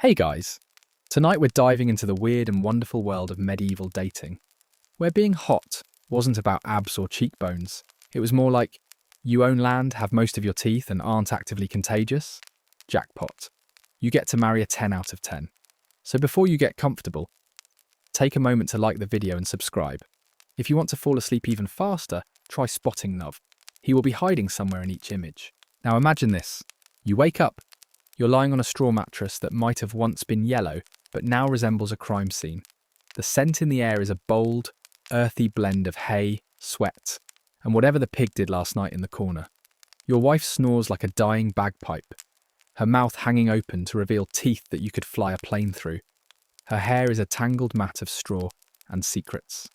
Hey guys, tonight we're diving into the weird and wonderful world of medieval dating, where being hot wasn't about abs or cheekbones. It was more like, you own land, have most of your teeth, and aren't actively contagious? Jackpot. You get to marry a 10 out of 10. So before you get comfortable, take a moment to like the video and subscribe. If you want to fall asleep even faster, try spotting Nov. He will be hiding somewhere in each image. Now imagine this. You wake up. You're lying on a straw mattress that might have once been yellow, but now resembles a crime scene. The scent in the air is a bold, earthy blend of hay, sweat, and whatever the pig did last night in the corner. Your wife snores like a dying bagpipe, her mouth hanging open to reveal teeth that you could fly a plane through. Her hair is a tangled mat of straw and secrets.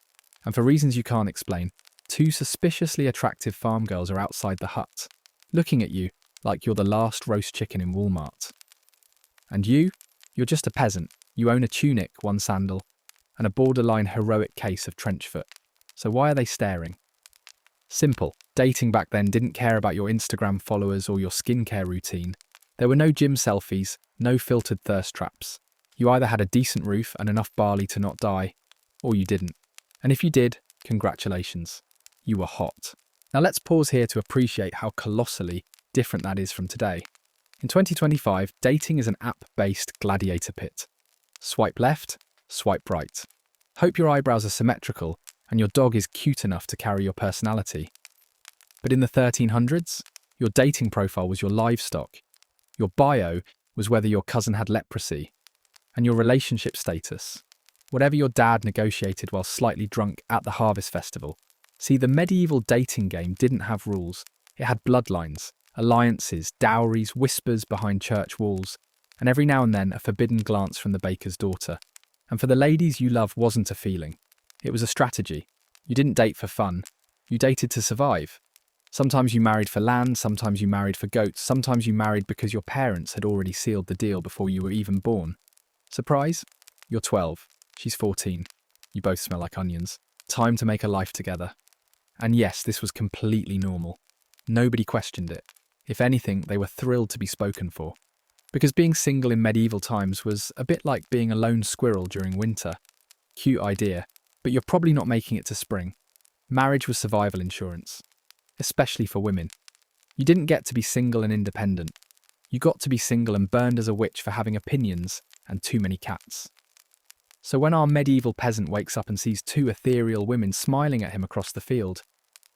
And for reasons you can't explain, two suspiciously attractive farm girls are outside the hut, looking at you like you're the last roast chicken in Walmart. And you're just a peasant. You own a tunic, one sandal, and a borderline heroic case of trench foot. So why are they staring? Simple. Dating back then didn't care about your Instagram followers or your skincare routine. There were no gym selfies, no filtered thirst traps. You either had a decent roof and enough barley to not die, or you didn't. And if you did, congratulations. You were hot. Now let's pause here to appreciate how colossally different that is from today. In 2025, dating is an app-based gladiator pit. Swipe left, swipe right. Hope your eyebrows are symmetrical and your dog is cute enough to carry your personality. But in the 1300s, your dating profile was your livestock. Your bio was whether your cousin had leprosy. And your relationship status, whatever your dad negotiated while slightly drunk at the harvest festival. See, the medieval dating game didn't have rules. It had bloodlines, alliances, dowries, whispers behind church walls, and every now and then a forbidden glance from the baker's daughter. And for the ladies, you love wasn't a feeling. It was a strategy. You didn't date for fun. You dated to survive. Sometimes you married for land, sometimes you married for goats, sometimes you married because your parents had already sealed the deal before you were even born. Surprise? You're 12. She's 14. You both smell like onions. Time to make a life together. And yes, this was completely normal. Nobody questioned it. If anything, they were thrilled to be spoken for. Because being single in medieval times was a bit like being a lone squirrel during winter. Cute idea, but you're probably not making it to spring. Marriage was survival insurance, especially for women. You didn't get to be single and independent. You got to be single and burned as a witch for having opinions and too many cats. So when our medieval peasant wakes up and sees two ethereal women smiling at him across the field,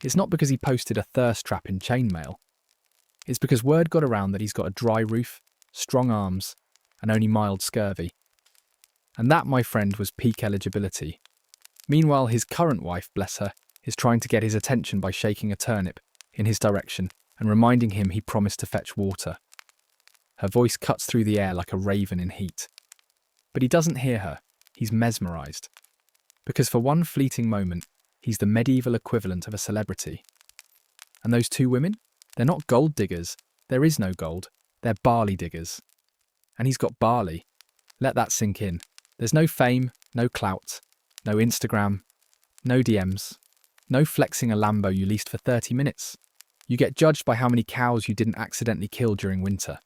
it's not because he posted a thirst trap in chainmail. It's because word got around that he's got a dry roof, strong arms, and only mild scurvy. And that, my friend, was peak eligibility. Meanwhile, his current wife, bless her, is trying to get his attention by shaking a turnip in his direction and reminding him he promised to fetch water. Her voice cuts through the air like a raven in heat. But he doesn't hear her. He's mesmerised. Because for one fleeting moment, he's the medieval equivalent of a celebrity. And those two women? They're not gold diggers. There is no gold. They're barley diggers. And he's got barley. Let that sink in. There's no fame, no clout, no Instagram, no DMs, no flexing a Lambo you leased for 30 minutes. You get judged by how many cows you didn't accidentally kill during winter.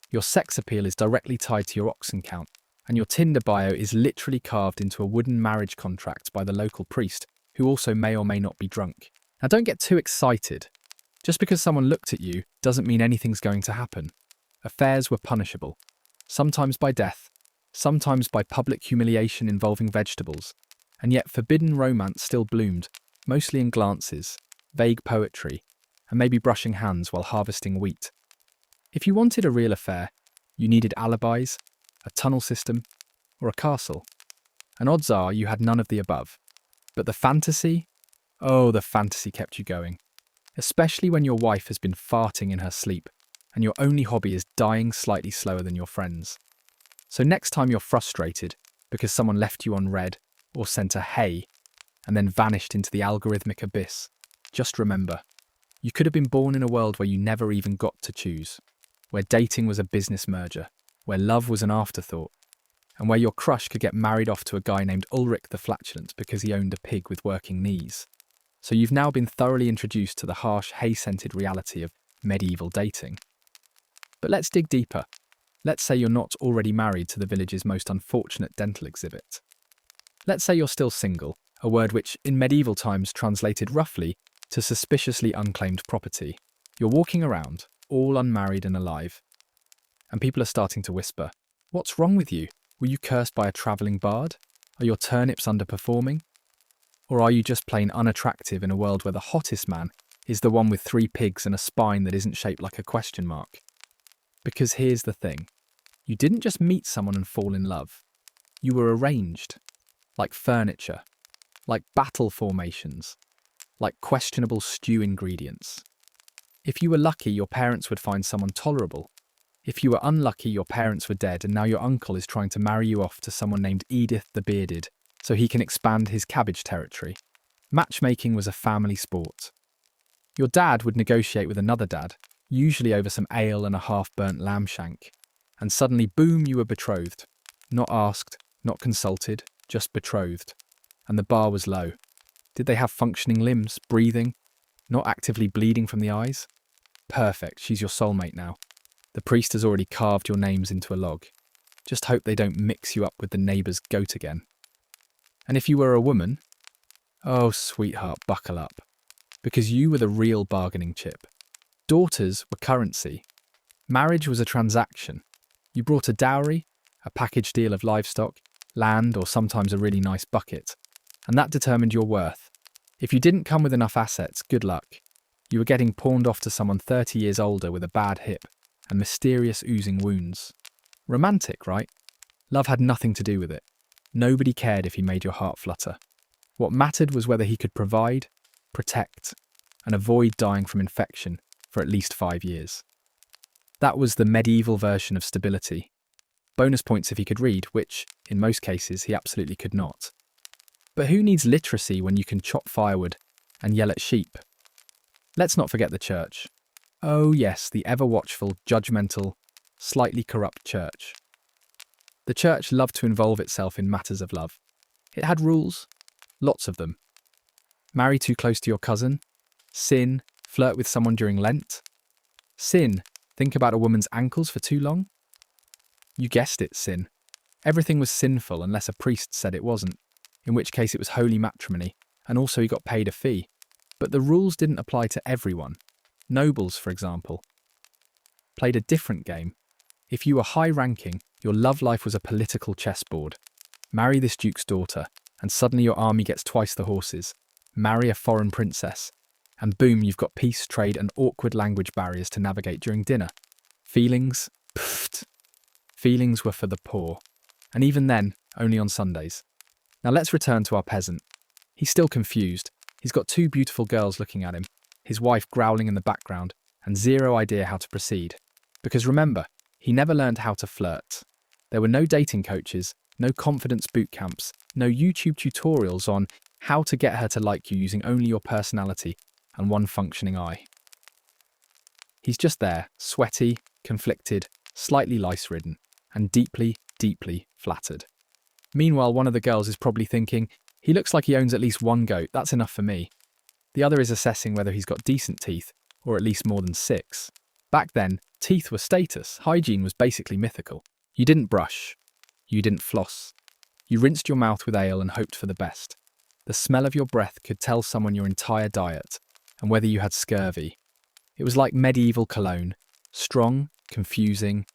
Your sex appeal is directly tied to your oxen count. And your Tinder bio is literally carved into a wooden marriage contract by the local priest, who also may or may not be drunk. Now don't get too excited. Just because someone looked at you doesn't mean anything's going to happen. Affairs were punishable, sometimes by death, sometimes by public humiliation involving vegetables. And yet forbidden romance still bloomed, mostly in glances, vague poetry, and maybe brushing hands while harvesting wheat. If you wanted a real affair, you needed alibis, a tunnel system, or a castle. And odds are you had none of the above. But the fantasy? Oh, the fantasy kept you going. Especially when your wife has been farting in her sleep, and your only hobby is dying slightly slower than your friends. So next time you're frustrated because someone left you on red or sent a hey, and then vanished into the algorithmic abyss, just remember, you could have been born in a world where you never even got to choose, where dating was a business merger, where love was an afterthought, and where your crush could get married off to a guy named Ulrich the Flatulent because he owned a pig with working knees. So you've now been thoroughly introduced to the harsh, hay-scented reality of medieval dating. But let's dig deeper. Let's say you're not already married to the village's most unfortunate dental exhibit. Let's say you're still single, a word which, in medieval times, translated roughly to suspiciously unclaimed property. You're walking around, all unmarried and alive, and people are starting to whisper, "What's wrong with you? Were you cursed by a travelling bard? Are your turnips underperforming? Or are you just plain unattractive in a world where the hottest man is the one with 3 pigs and a spine that isn't shaped like a question mark?" Because here's the thing. You didn't just meet someone and fall in love. You were arranged. Like furniture. Like battle formations. Like questionable stew ingredients. If you were lucky, your parents would find someone tolerable. If you were unlucky, your parents were dead and now your uncle is trying to marry you off to someone named Edith the Bearded so he can expand his cabbage territory. Matchmaking was a family sport. Your dad would negotiate with another dad, usually over some ale and a half-burnt lamb shank. And suddenly, boom, you were betrothed. Not asked, not consulted, just betrothed. And the bar was low. Did they have functioning limbs, breathing, not actively bleeding from the eyes? Perfect, she's your soulmate now. The priest has already carved your names into a log. Just hope they don't mix you up with the neighbour's goat again. And if you were a woman, oh, sweetheart, buckle up. Because you were the real bargaining chip. Daughters were currency. Marriage was a transaction. You brought a dowry, a package deal of livestock, land, or sometimes a really nice bucket. And that determined your worth. If you didn't come with enough assets, good luck. You were getting pawned off to someone 30 years older with a bad hip and mysterious oozing wounds. Romantic, right? Love had nothing to do with it. Nobody cared if he made your heart flutter. What mattered was whether he could provide, protect, and avoid dying from infection for at least 5 years. That was the medieval version of stability. Bonus points if he could read, which, in most cases, he absolutely could not. But who needs literacy when you can chop firewood and yell at sheep? Let's not forget the church. Oh yes, the ever-watchful, judgmental, slightly corrupt church. The church loved to involve itself in matters of love. It had rules, lots of them. Marry too close to your cousin. Sin, flirt with someone during Lent. Sin, think about a woman's ankles for too long. You guessed it, sin. Everything was sinful unless a priest said it wasn't, in which case it was holy matrimony, and also he got paid a fee. But the rules didn't apply to everyone. Nobles, for example, played a different game. If you were high-ranking, your love life was a political chessboard. Marry this duke's daughter, and suddenly your army gets twice the horses. Marry a foreign princess, and boom, you've got peace, trade, and awkward language barriers to navigate during dinner. Feelings? Pfft. Feelings were for the poor. And even then, only on Sundays. Now let's return to our peasant. He's still confused. He's got 2 beautiful girls looking at him, his wife growling in the background, and 0 idea how to proceed. Because remember, he never learned how to flirt. There were no dating coaches, no confidence boot camps, no YouTube tutorials on how to get her to like you using only your personality and one functioning eye. He's just there, sweaty, conflicted, slightly lice-ridden, and deeply, deeply flattered. Meanwhile, one of the girls is probably thinking, he looks like he owns at least 1 goat, that's enough for me. The other is assessing whether he's got decent teeth, or at least more than 6. Back then, teeth were status, hygiene was basically mythical. You didn't brush. You didn't floss. You rinsed your mouth with ale and hoped for the best. The smell of your breath could tell someone your entire diet, and whether you had scurvy. It was like medieval cologne, strong, confusing,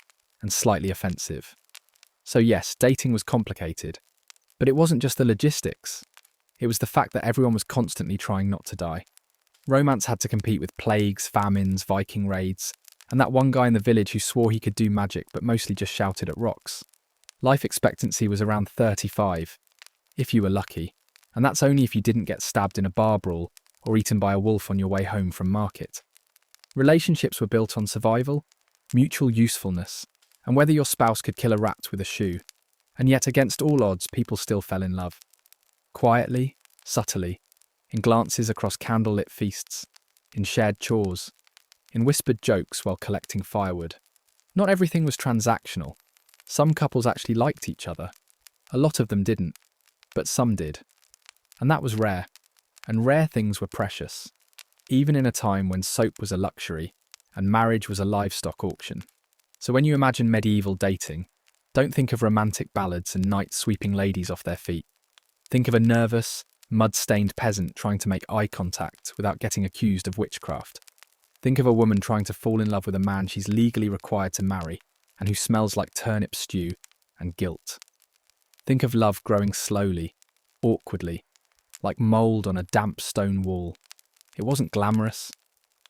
and slightly offensive. So yes, dating was complicated, but it wasn't just the logistics. It was the fact that everyone was constantly trying not to die. Romance had to compete with plagues, famines, Viking raids, and that one guy in the village who swore he could do magic but mostly just shouted at rocks. Life expectancy was around 35, if you were lucky, and that's only if you didn't get stabbed in a bar brawl or eaten by a wolf on your way home from market. Relationships were built on survival, mutual usefulness, and whether your spouse could kill a rat with a shoe. And yet, against all odds, people still fell in love. Quietly, subtly, in glances across candlelit feasts, in shared chores, in whispered jokes while collecting firewood. Not everything was transactional. Some couples actually liked each other. A lot of them didn't, but some did. And that was rare. And rare things were precious, even in a time when soap was a luxury and marriage was a livestock auction. So when you imagine medieval dating, don't think of romantic ballads and knights sweeping ladies off their feet. Think of a nervous, mud-stained peasant trying to make eye contact without getting accused of witchcraft. Think of a woman trying to fall in love with a man she's legally required to marry and who smells like turnip stew and guilt. Think of love growing slowly, awkwardly, like mould on a damp stone wall. It wasn't glamorous.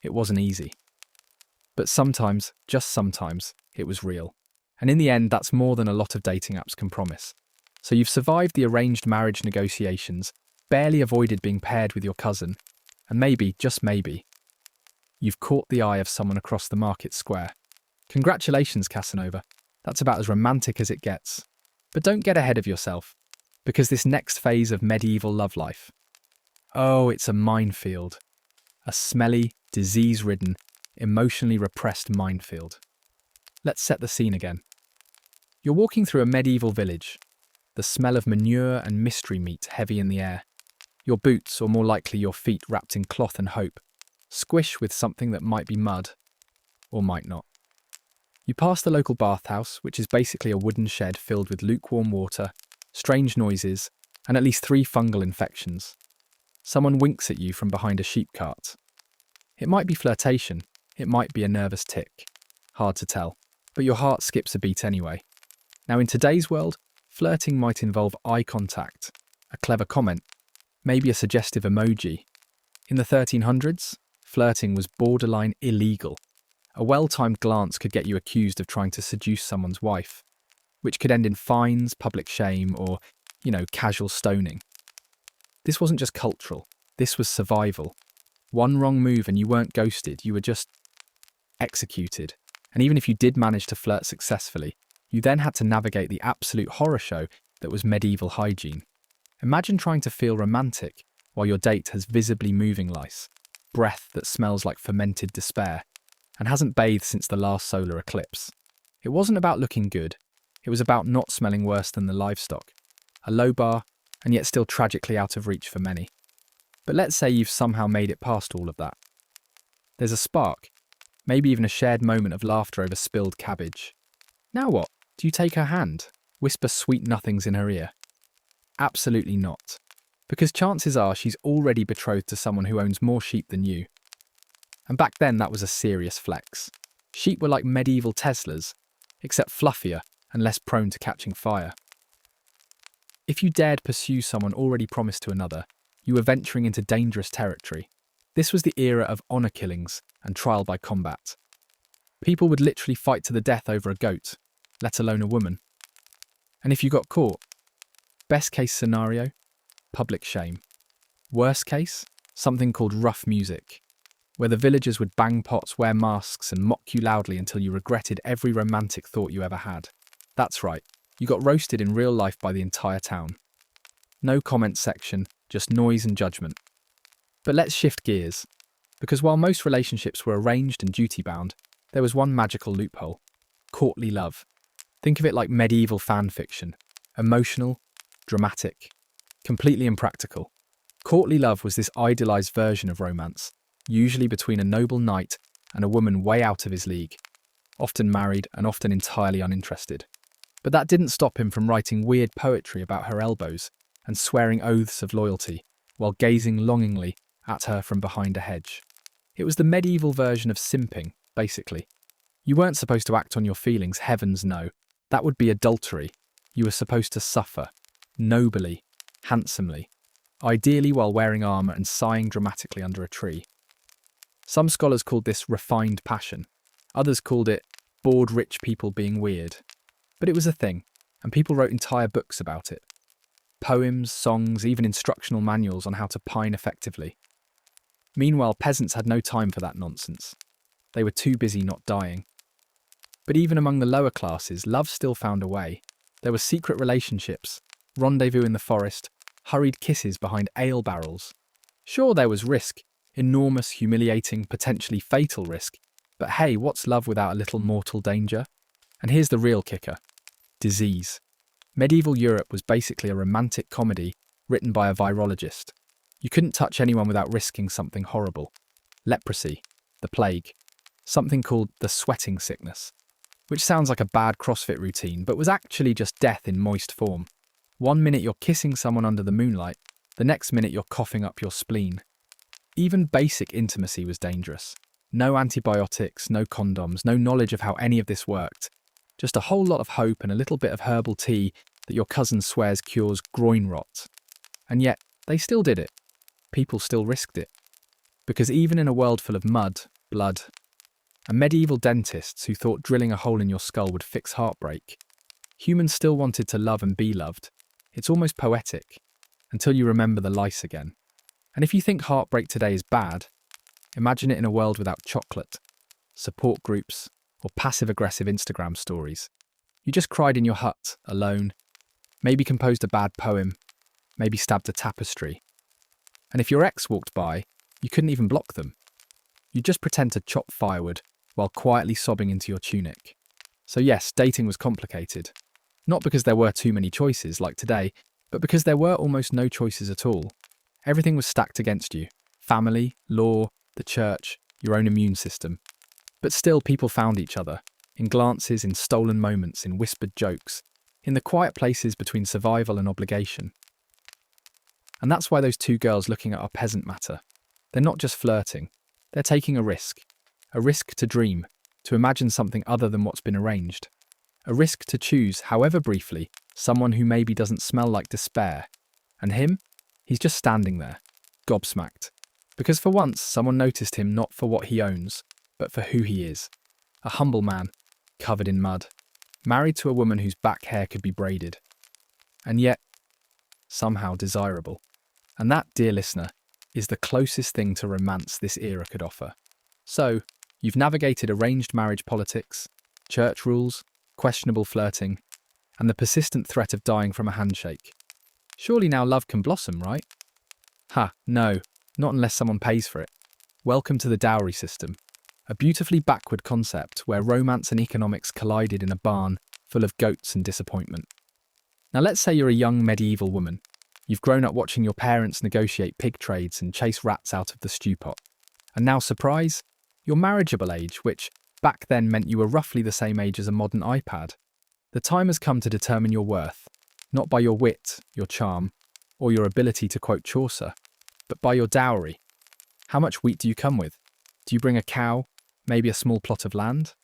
It wasn't easy. But sometimes, just sometimes, it was real. And in the end, that's more than a lot of dating apps can promise. So you've survived the arranged marriage negotiations, barely avoided being paired with your cousin, and maybe, just maybe, you've caught the eye of someone across the market square. Congratulations, Casanova. That's about as romantic as it gets. But don't get ahead of yourself, because this next phase of medieval love life, oh, it's a minefield. A smelly, disease-ridden, emotionally repressed minefield. Let's set the scene again. You're walking through a medieval village, the smell of manure and mystery meat heavy in the air. Your boots, or more likely your feet wrapped in cloth and hope, squish with something that might be mud, or might not. You pass the local bathhouse, which is basically a wooden shed filled with lukewarm water, strange noises, and at least 3 fungal infections. Someone winks at you from behind a sheep cart. It might be flirtation, it might be a nervous tick. Hard to tell, but your heart skips a beat anyway. Now in today's world, flirting might involve eye contact, a clever comment, maybe a suggestive emoji. In the 1300s, flirting was borderline illegal. A well-timed glance could get you accused of trying to seduce someone's wife, which could end in fines, public shame, or, casual stoning. This wasn't just cultural, this was survival. One wrong move and you weren't ghosted, you were just executed. And even if you did manage to flirt successfully, you then had to navigate the absolute horror show that was medieval hygiene. Imagine trying to feel romantic while your date has visibly moving lice, breath that smells like fermented despair, and hasn't bathed since the last solar eclipse. It wasn't about looking good, it was about not smelling worse than the livestock. A low bar, and yet still tragically out of reach for many. But let's say you've somehow made it past all of that. There's a spark, maybe even a shared moment of laughter over spilled cabbage. Now what? Do you take her hand? Whisper sweet nothings in her ear? Absolutely not. Because chances are she's already betrothed to someone who owns more sheep than you. And back then that was a serious flex. Sheep were like medieval Teslas, except fluffier and less prone to catching fire. If you dared pursue someone already promised to another, you were venturing into dangerous territory. This was the era of honour killings and trial by combat. People would literally fight to the death over a goat, let alone a woman. And if you got caught, best case scenario, public shame. Worst case, something called rough music, where the villagers would bang pots, wear masks and mock you loudly until you regretted every romantic thought you ever had. That's right, you got roasted in real life by the entire town. No comment section, just noise and judgment. But let's shift gears, because while most relationships were arranged and duty-bound, there was one magical loophole: courtly love. Think of it like medieval fan fiction, emotional, dramatic, completely impractical. Courtly love was this idealised version of romance, usually between a noble knight and a woman way out of his league, often married and often entirely uninterested. But that didn't stop him from writing weird poetry about her elbows and swearing oaths of loyalty while gazing longingly at her from behind a hedge. It was the medieval version of simping, basically. You weren't supposed to act on your feelings, heavens no. That would be adultery. You were supposed to suffer, nobly, handsomely, ideally while wearing armour and sighing dramatically under a tree. Some scholars called this refined passion. Others called it bored rich people being weird. But it was a thing, and people wrote entire books about it. Poems, songs, even instructional manuals on how to pine effectively. Meanwhile, peasants had no time for that nonsense. They were too busy not dying. But even among the lower classes, love still found a way. There were secret relationships, rendezvous in the forest, hurried kisses behind ale barrels. Sure, there was risk, enormous, humiliating, potentially fatal risk. But hey, what's love without a little mortal danger? And here's the real kicker: disease. Medieval Europe was basically a romantic comedy written by a virologist. You couldn't touch anyone without risking something horrible. Leprosy, the plague, something called the sweating sickness, which sounds like a bad CrossFit routine, but was actually just death in moist form. 1 minute you're kissing someone under the moonlight, the next minute you're coughing up your spleen. Even basic intimacy was dangerous. No antibiotics, no condoms, no knowledge of how any of this worked. Just a whole lot of hope and a little bit of herbal tea that your cousin swears cures groin rot. And yet, they still did it. People still risked it. Because even in a world full of mud, blood, and medieval dentists who thought drilling a hole in your skull would fix heartbreak, humans still wanted to love and be loved. It's almost poetic, until you remember the lice again. And if you think heartbreak today is bad, imagine it in a world without chocolate, support groups, or passive-aggressive Instagram stories. You just cried in your hut, alone, maybe composed a bad poem, maybe stabbed a tapestry. And if your ex walked by, you couldn't even block them. You'd just pretend to chop firewood while quietly sobbing into your tunic. So yes, dating was complicated. Not because there were too many choices, like today, but because there were almost no choices at all. Everything was stacked against you. Family, law, the church, your own immune system. But still, people found each other. In glances, in stolen moments, in whispered jokes. In the quiet places between survival and obligation. And that's why those two girls looking at our peasant matter. They're not just flirting. They're taking a risk. A risk to dream, to imagine something other than what's been arranged. A risk to choose, however briefly, someone who maybe doesn't smell like despair. And him? He's just standing there, gobsmacked. Because for once, someone noticed him not for what he owns, but for who he is. A humble man, covered in mud, married to a woman whose back hair could be braided. And yet, somehow desirable. And that, dear listener, is the closest thing to romance this era could offer. So, you've navigated arranged marriage politics, church rules, questionable flirting, and the persistent threat of dying from a handshake. Surely now love can blossom, right? No, not unless someone pays for it. Welcome to the dowry system, a beautifully backward concept where romance and economics collided in a barn full of goats and disappointment. Now let's say you're a young medieval woman. You've grown up watching your parents negotiate pig trades and chase rats out of the stew pot. And now, surprise, you're marriageable age, which back then meant you were roughly the same age as a modern iPad. The time has come to determine your worth, not by your wit, your charm, or your ability to quote Chaucer, but by your dowry. How much wheat do you come with? Do you bring a cow, maybe a small plot of land?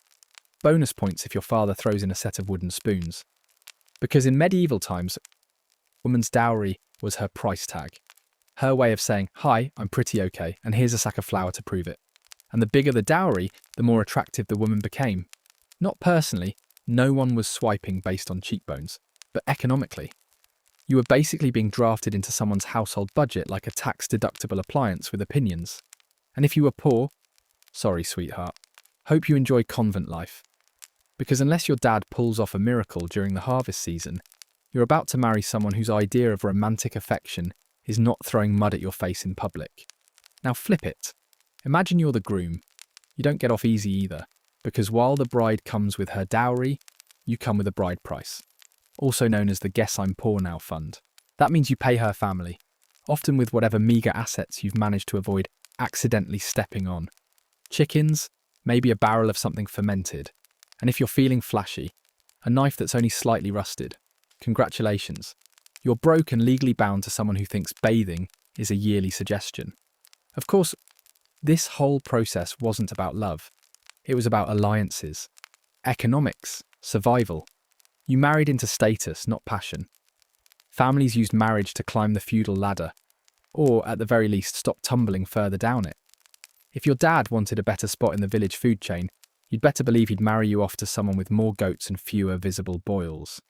Bonus points if your father throws in a set of wooden spoons. Because in medieval times, a woman's dowry was her price tag. Her way of saying, hi, I'm pretty okay, and here's a sack of flour to prove it. And the bigger the dowry, the more attractive the woman became. Not personally, no one was swiping based on cheekbones, but economically. You were basically being drafted into someone's household budget like a tax-deductible appliance with opinions. And if you were poor, sorry, sweetheart, hope you enjoy convent life. Because unless your dad pulls off a miracle during the harvest season, you're about to marry someone whose idea of romantic affection is not throwing mud at your face in public. Now flip it. Imagine you're the groom. You don't get off easy either, because while the bride comes with her dowry, you come with a bride price, also known as the Guess I'm Poor Now fund. That means you pay her family, often with whatever meagre assets you've managed to avoid accidentally stepping on. Chickens, maybe a barrel of something fermented, and if you're feeling flashy, a knife that's only slightly rusted. Congratulations. You're broke and legally bound to someone who thinks bathing is a yearly suggestion. Of course, this whole process wasn't about love. It was about alliances, economics, survival. You married into status, not passion. Families used marriage to climb the feudal ladder, or at the very least stop tumbling further down it. If your dad wanted a better spot in the village food chain, you'd better believe he'd marry you off to someone with more goats and fewer visible boils.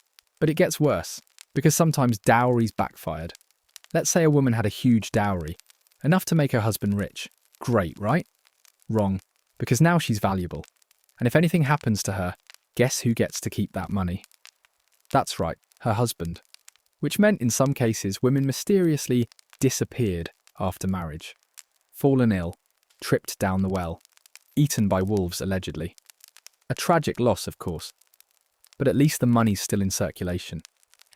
But it gets worse, because sometimes dowries backfired. Let's say a woman had a huge dowry, enough to make her husband rich. Great, right? Wrong, because now she's valuable. And if anything happens to her, guess who gets to keep that money? That's right, her husband. Which meant in some cases women mysteriously disappeared after marriage. Fallen ill, tripped down the well, eaten by wolves allegedly. A tragic loss, of course. But at least the money's still in circulation.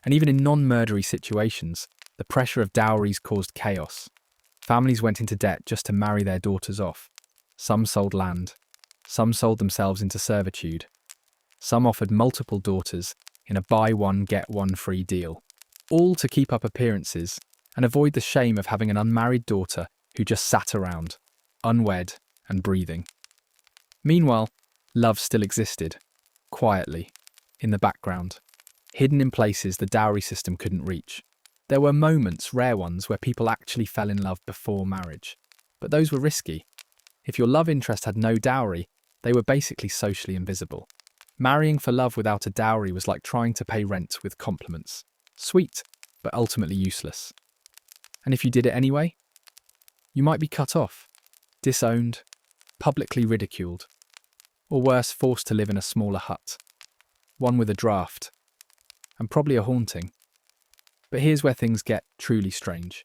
And even in non-murdery situations, the pressure of dowries caused chaos. Families went into debt just to marry their daughters off. Some sold land. Some sold themselves into servitude. Some offered multiple daughters in a buy one, get one free deal, all to keep up appearances and avoid the shame of having an unmarried daughter who just sat around, unwed and breathing. Meanwhile, love still existed, quietly, in the background, hidden in places the dowry system couldn't reach. There were moments, rare ones, where people actually fell in love before marriage. But those were risky. If your love interest had no dowry, they were basically socially invisible. Marrying for love without a dowry was like trying to pay rent with compliments. Sweet, but ultimately useless. And if you did it anyway, you might be cut off, disowned, publicly ridiculed, or worse, forced to live in a smaller hut, one with a draft, and probably a haunting. But here's where things get truly strange.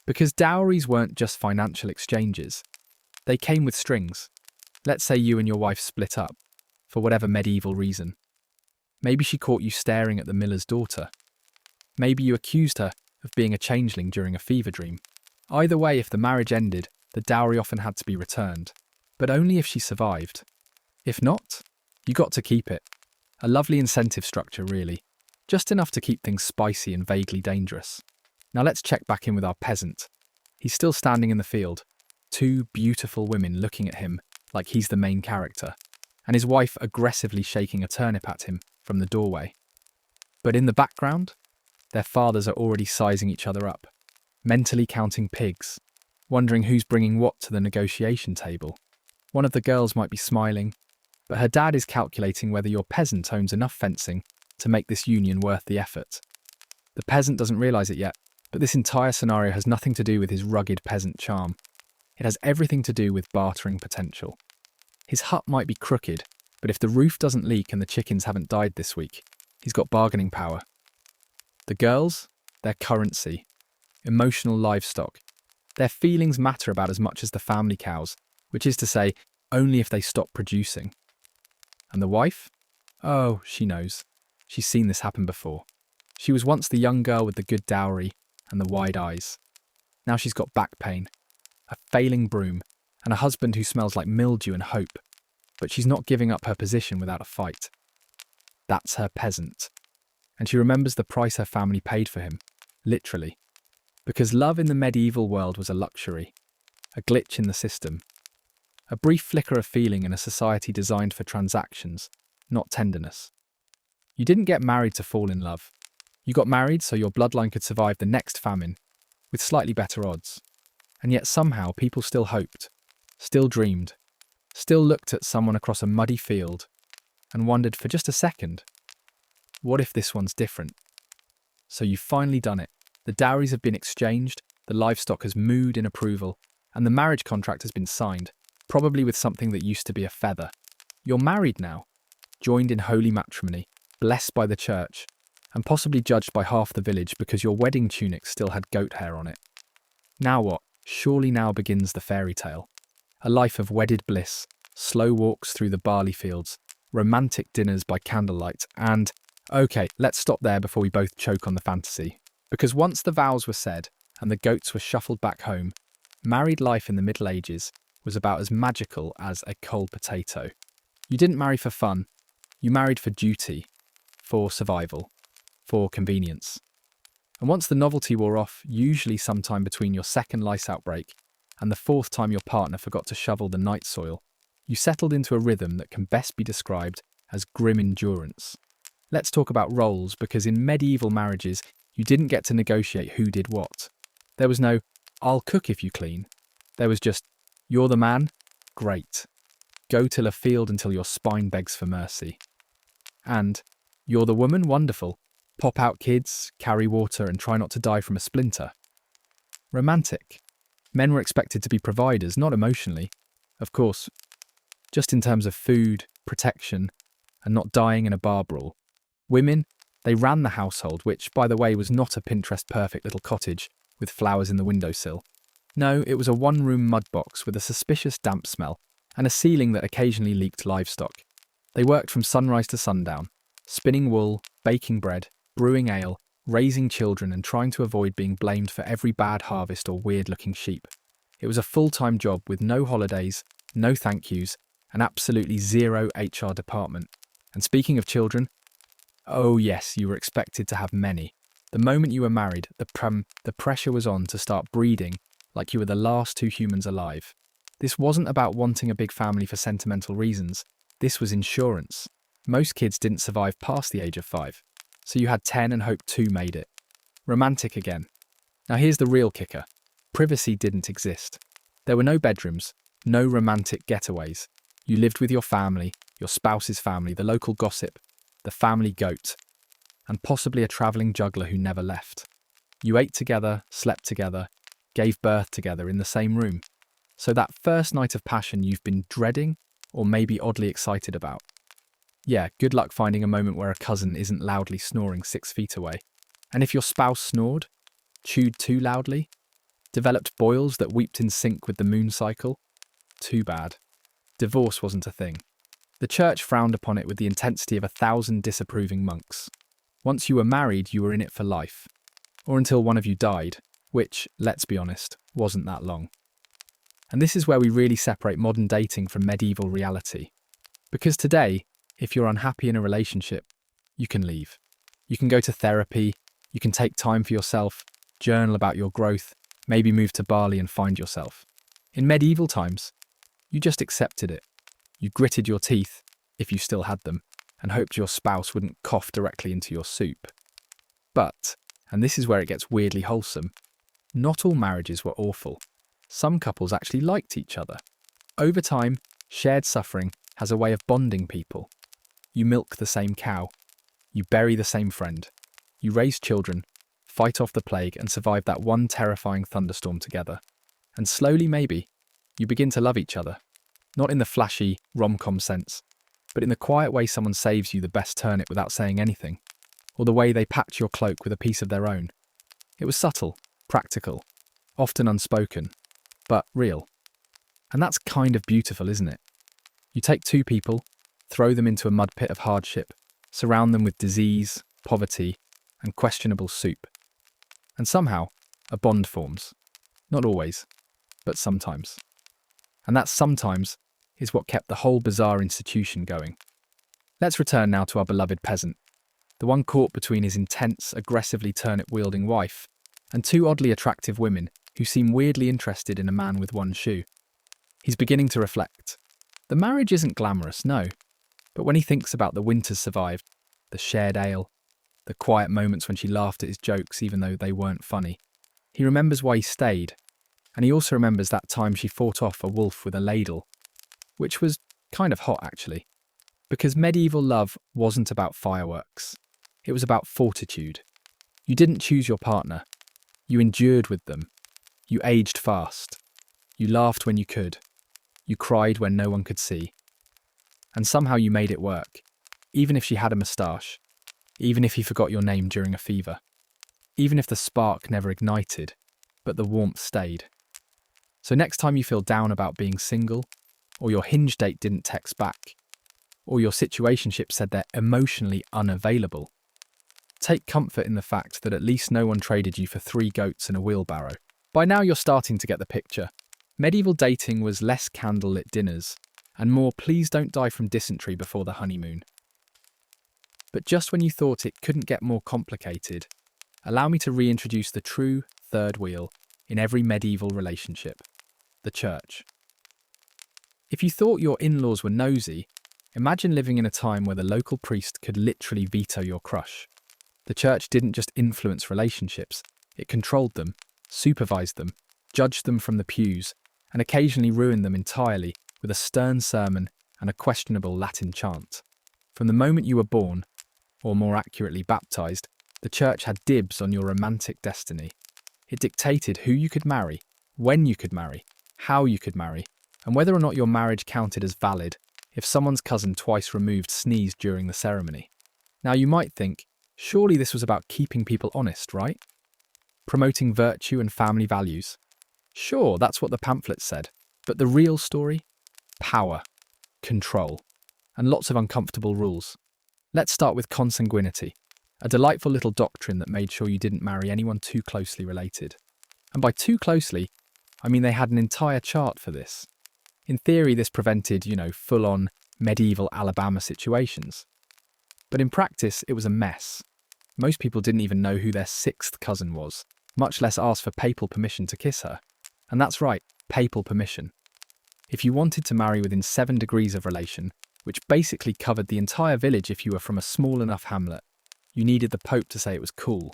Because dowries weren't just financial exchanges, they came with strings. Let's say you and your wife split up, for whatever medieval reason. Maybe she caught you staring at the miller's daughter. Maybe you accused her of being a changeling during a fever dream. Either way, if the marriage ended, the dowry often had to be returned, but only if she survived. If not, you got to keep it. A lovely incentive structure, really. Just enough to keep things spicy and vaguely dangerous. Now let's check back in with our peasant. He's still standing in the field, two beautiful women looking at him like he's the main character, and his wife aggressively shaking a turnip at him from the doorway. But in the background, their fathers are already sizing each other up, mentally counting pigs, wondering who's bringing what to the negotiation table. One of the girls might be smiling, but her dad is calculating whether your peasant owns enough fencing to make this union worth the effort. The peasant doesn't realise it yet, but this entire scenario has nothing to do with his rugged peasant charm. It has everything to do with bartering potential. His hut might be crooked, but if the roof doesn't leak and the chickens haven't died this week, he's got bargaining power. The girls, they're currency, emotional livestock. Their feelings matter about as much as the family cows, which is to say, only if they stop producing. And the wife? Oh, she knows. She's seen this happen before. She was once the young girl with the good dowry and the wide eyes. Now she's got back pain, a failing broom, and a husband who smells like mildew and hope. But she's not giving up her position without a fight. That's her peasant. And she remembers the price her family paid for him, literally. Because love in the medieval world was a luxury, a glitch in the system, a brief flicker of feeling in a society designed for transactions, not tenderness. You didn't get married to fall in love. You got married so your bloodline could survive the next famine, with slightly better odds. And yet somehow people still hoped, still dreamed, still looked at someone across a muddy field and wondered for just a second, what if this one's different? So you've finally done it. The dowries have been exchanged, the livestock has mooed in approval, and the marriage contract has been signed, probably with something that used to be a feather. You're married now, joined in holy matrimony, blessed by the church, and possibly judged by half the village because your wedding tunic still had goat hair on it. Now what? Surely now begins the fairy tale. A life of wedded bliss, slow walks through the barley fields, romantic dinners by candlelight, and... Okay, let's stop there before we both choke on the fantasy. Because once the vows were said and the goats were shuffled back home, married life in the Middle Ages was about as magical as a cold potato. You didn't marry for fun, you married for duty, for survival, for convenience. And once the novelty wore off, usually sometime between your second lice outbreak and the fourth time your partner forgot to shovel the night soil, you settled into a rhythm that can best be described as grim endurance. Let's talk about roles, because in medieval marriages, you didn't get to negotiate who did what. There was no, I'll cook if you clean. There was just, you're the man? Great. Go till a field until your spine begs for mercy. And, you're the woman? Wonderful. Pop out kids, carry water, and try not to die from a splinter. Romantic. Men were expected to be providers, not emotionally. Of course, just in terms of food, protection, and not dying in a bar brawl. Women, they ran the household, which, by the way, was not a Pinterest-perfect little cottage with flowers in the windowsill. No, it was a one-room mud box with a suspicious damp smell and a ceiling that occasionally leaked livestock. They worked from sunrise to sundown, spinning wool, baking bread, brewing ale, raising children, and trying to avoid being blamed for every bad harvest or weird-looking sheep. It was a full-time job with no holidays, no thank yous, and absolutely zero HR department. And speaking of children, oh yes, you were expected to have many. The moment you were married, the pressure was on to start breeding like you were the last two humans alive. This wasn't about wanting a big family for sentimental reasons. This was insurance. Most kids didn't survive past the age of 5, so you had 10 and hoped 2 made it. Romantic again. Now here's the real kicker. Privacy didn't exist. There were no bedrooms, no romantic getaways. You lived with your family, your spouse's family, the local gossip, the family goat, and possibly a travelling juggler who never left. You ate together, slept together, gave birth together in the same room. So that first night of passion you've been dreading or maybe oddly excited about. Yeah, good luck finding a moment where a cousin isn't loudly snoring 6 feet away. And if your spouse snored, chewed too loudly, developed boils that weeped in sync with the moon cycle, too bad. Divorce wasn't a thing. The church frowned upon it with the intensity of 1,000 disapproving monks. Once you were married, you were in it for life. Or until one of you died, which, let's be honest, wasn't that long. And this is where we really separate modern dating from medieval reality. Because today, if you're unhappy in a relationship, you can leave. You can go to therapy, you can take time for yourself, journal about your growth, maybe move to Bali and find yourself. In medieval times, you just accepted it. You gritted your teeth, if you still had them, and hoped your spouse wouldn't cough directly into your soup. But, and this is where it gets weirdly wholesome, not all marriages were awful. Some couples actually liked each other. Over time, shared suffering has a way of bonding people. You milk the same cow. You bury the same friend. You raise children, fight off the plague, and survive that one terrifying thunderstorm together. And slowly, maybe, you begin to love each other. Not in the flashy, rom-com sense, but in the quiet way someone saves you the best turnip without saying anything, or the way they patch your cloak with a piece of their own. It was subtle, practical, often unspoken, but real. And that's kind of beautiful, isn't it? You take two people, throw them into a mud pit of hardship, surround them with disease, poverty, and questionable soup. And somehow, a bond forms. Not always, but sometimes. And that sometimes is what kept the whole bizarre institution going. Let's return now to our beloved peasant, the one caught between his intense, aggressively turnip-wielding wife and two oddly attractive women who seem weirdly interested in a man with one shoe. He's beginning to reflect. The marriage isn't glamorous, no, but when he thinks about the winters survived, the shared ale, the quiet moments when she laughed at his jokes even though they weren't funny, he remembers why he stayed, and he also remembers that time she fought off a wolf with a ladle, which was kind of hot actually, because medieval love wasn't about fireworks, it was about fortitude. You didn't choose your partner, you endured with them, you aged fast, you laughed when you could, you cried when no one could see, and somehow you made it work, even if she had a moustache, even if he forgot your name during a fever, even if the spark never ignited, but the warmth stayed. So next time you feel down about being single, or your hinge date didn't text back, or your situationship said they're emotionally unavailable, take comfort in the fact that at least no one traded you for 3 goats and a wheelbarrow. By now you're starting to get the picture. Medieval dating was less candlelit dinners, and more please don't die from dysentery before the honeymoon. But just when you thought it couldn't get more complicated, allow me to reintroduce the true third wheel in every medieval relationship, the church. If you thought your in-laws were nosy, imagine living in a time where the local priest could literally veto your crush. The church didn't just influence relationships, it controlled them, supervised them, judged them from the pews, and occasionally ruined them entirely with a stern sermon and a questionable Latin chant. From the moment you were born, or more accurately baptized, the church had dibs on your romantic destiny. It dictated who you could marry, when you could marry, how you could marry, and whether or not your marriage counted as valid if someone's cousin twice removed sneezed during the ceremony. Now you might think, surely this was about keeping people honest, right? Promoting virtue and family values. Sure, that's what the pamphlet said, but the real story? Power, control, and lots of uncomfortable rules. Let's start with consanguinity, a delightful little doctrine that made sure you didn't marry anyone too closely related. And by too closely, I mean they had an entire chart for this. In theory, this prevented, full-on medieval Alabama situations. But in practice, it was a mess. Most people didn't even know who their sixth cousin was, much less ask for papal permission to kiss her. And that's right, papal permission. If you wanted to marry within 7 degrees of relation, which basically covered the entire village if you were from a small enough hamlet, you needed the Pope to say it was cool.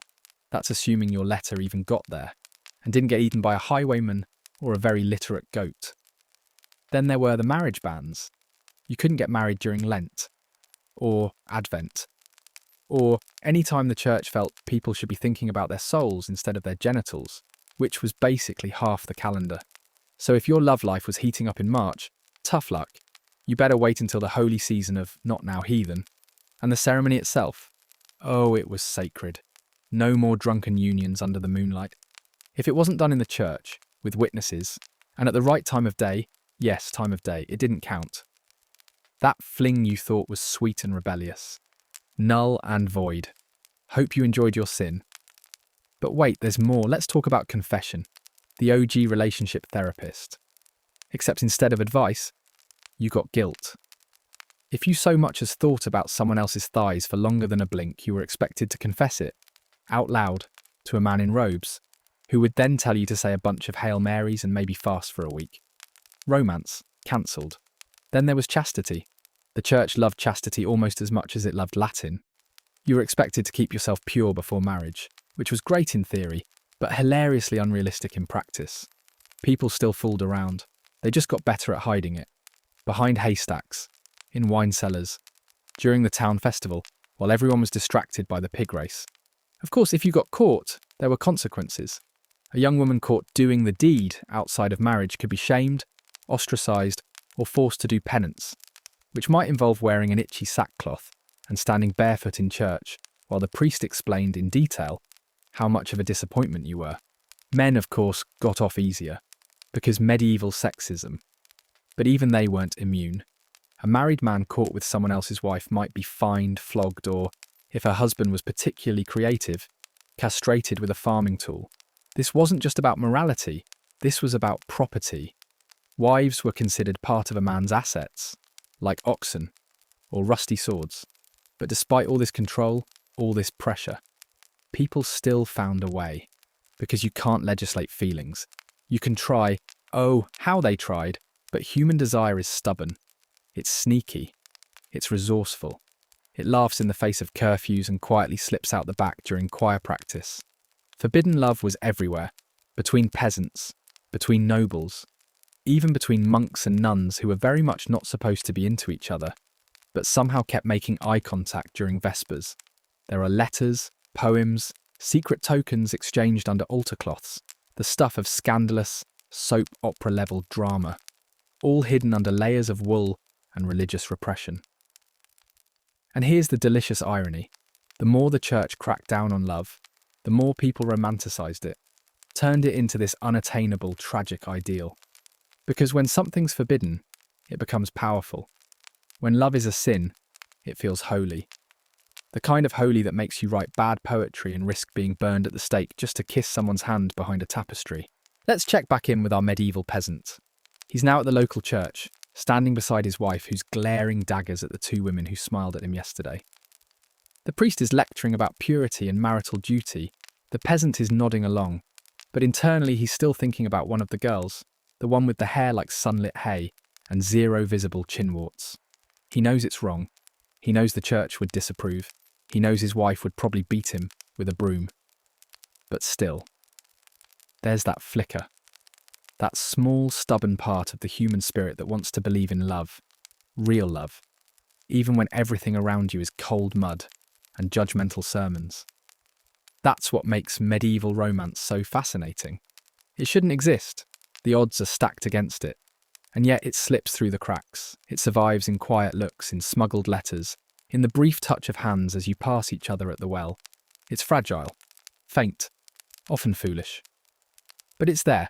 That's assuming your letter even got there, and didn't get eaten by a highwayman or a very literate goat. Then there were the marriage bans. You couldn't get married during Lent, or Advent, or any time the church felt people should be thinking about their souls instead of their genitals, which was basically half the calendar. So if your love life was heating up in March, tough luck. You better wait until the holy season of Not Now Heathen. And the ceremony itself? Oh, it was sacred. No more drunken unions under the moonlight. If it wasn't done in the church, with witnesses, and at the right time of day, yes, time of day, it didn't count. That fling you thought was sweet and rebellious. Null and void. Hope you enjoyed your sin. But wait, there's more. Let's talk about confession, the OG relationship therapist. Except instead of advice, you got guilt. If you so much as thought about someone else's thighs for longer than a blink, you were expected to confess it, out loud, to a man in robes, who would then tell you to say a bunch of Hail Marys and maybe fast for a week. Romance, cancelled. Then there was chastity. The church loved chastity almost as much as it loved Latin. You were expected to keep yourself pure before marriage, which was great in theory, but hilariously unrealistic in practice. People still fooled around. They just got better at hiding it. Behind haystacks, in wine cellars, during the town festival, while everyone was distracted by the pig race. Of course, if you got caught, there were consequences. A young woman caught doing the deed outside of marriage could be shamed, ostracised, or forced to do penance, which might involve wearing an itchy sackcloth and standing barefoot in church while the priest explained in detail how much of a disappointment you were. Men, of course, got off easier, because medieval sexism. But even they weren't immune. A married man caught with someone else's wife might be fined, flogged, or, if her husband was particularly creative, castrated with a farming tool. This wasn't just about morality, this was about property. Wives were considered part of a man's assets, like oxen or rusty swords. But despite all this control, all this pressure, people still found a way. Because you can't legislate feelings. You can try, oh, how they tried, but human desire is stubborn. It's sneaky. It's resourceful. It laughs in the face of curfews and quietly slips out the back during choir practice. Forbidden love was everywhere, between peasants, between nobles, even between monks and nuns who were very much not supposed to be into each other, but somehow kept making eye contact during Vespers. There are letters, poems, secret tokens exchanged under altar cloths, the stuff of scandalous, soap opera-level drama, all hidden under layers of wool and religious repression. And here's the delicious irony. The more the church cracked down on love, the more people romanticised it, turned it into this unattainable, tragic ideal. Because when something's forbidden, it becomes powerful. When love is a sin, it feels holy. The kind of holy that makes you write bad poetry and risk being burned at the stake just to kiss someone's hand behind a tapestry. Let's check back in with our medieval peasant. He's now at the local church, standing beside his wife who's glaring daggers at the 2 women who smiled at him yesterday. The priest is lecturing about purity and marital duty. The peasant is nodding along, but internally he's still thinking about one of the girls, the one with the hair like sunlit hay and 0 visible chin warts. He knows it's wrong. He knows the church would disapprove. He knows his wife would probably beat him with a broom. But still, there's that flicker. That small, stubborn part of the human spirit that wants to believe in love. Real love. Even when everything around you is cold mud and judgmental sermons. That's what makes medieval romance so fascinating. It shouldn't exist. The odds are stacked against it. And yet it slips through the cracks. It survives in quiet looks, in smuggled letters, in the brief touch of hands as you pass each other at the well. It's fragile, faint, often foolish. But it's there,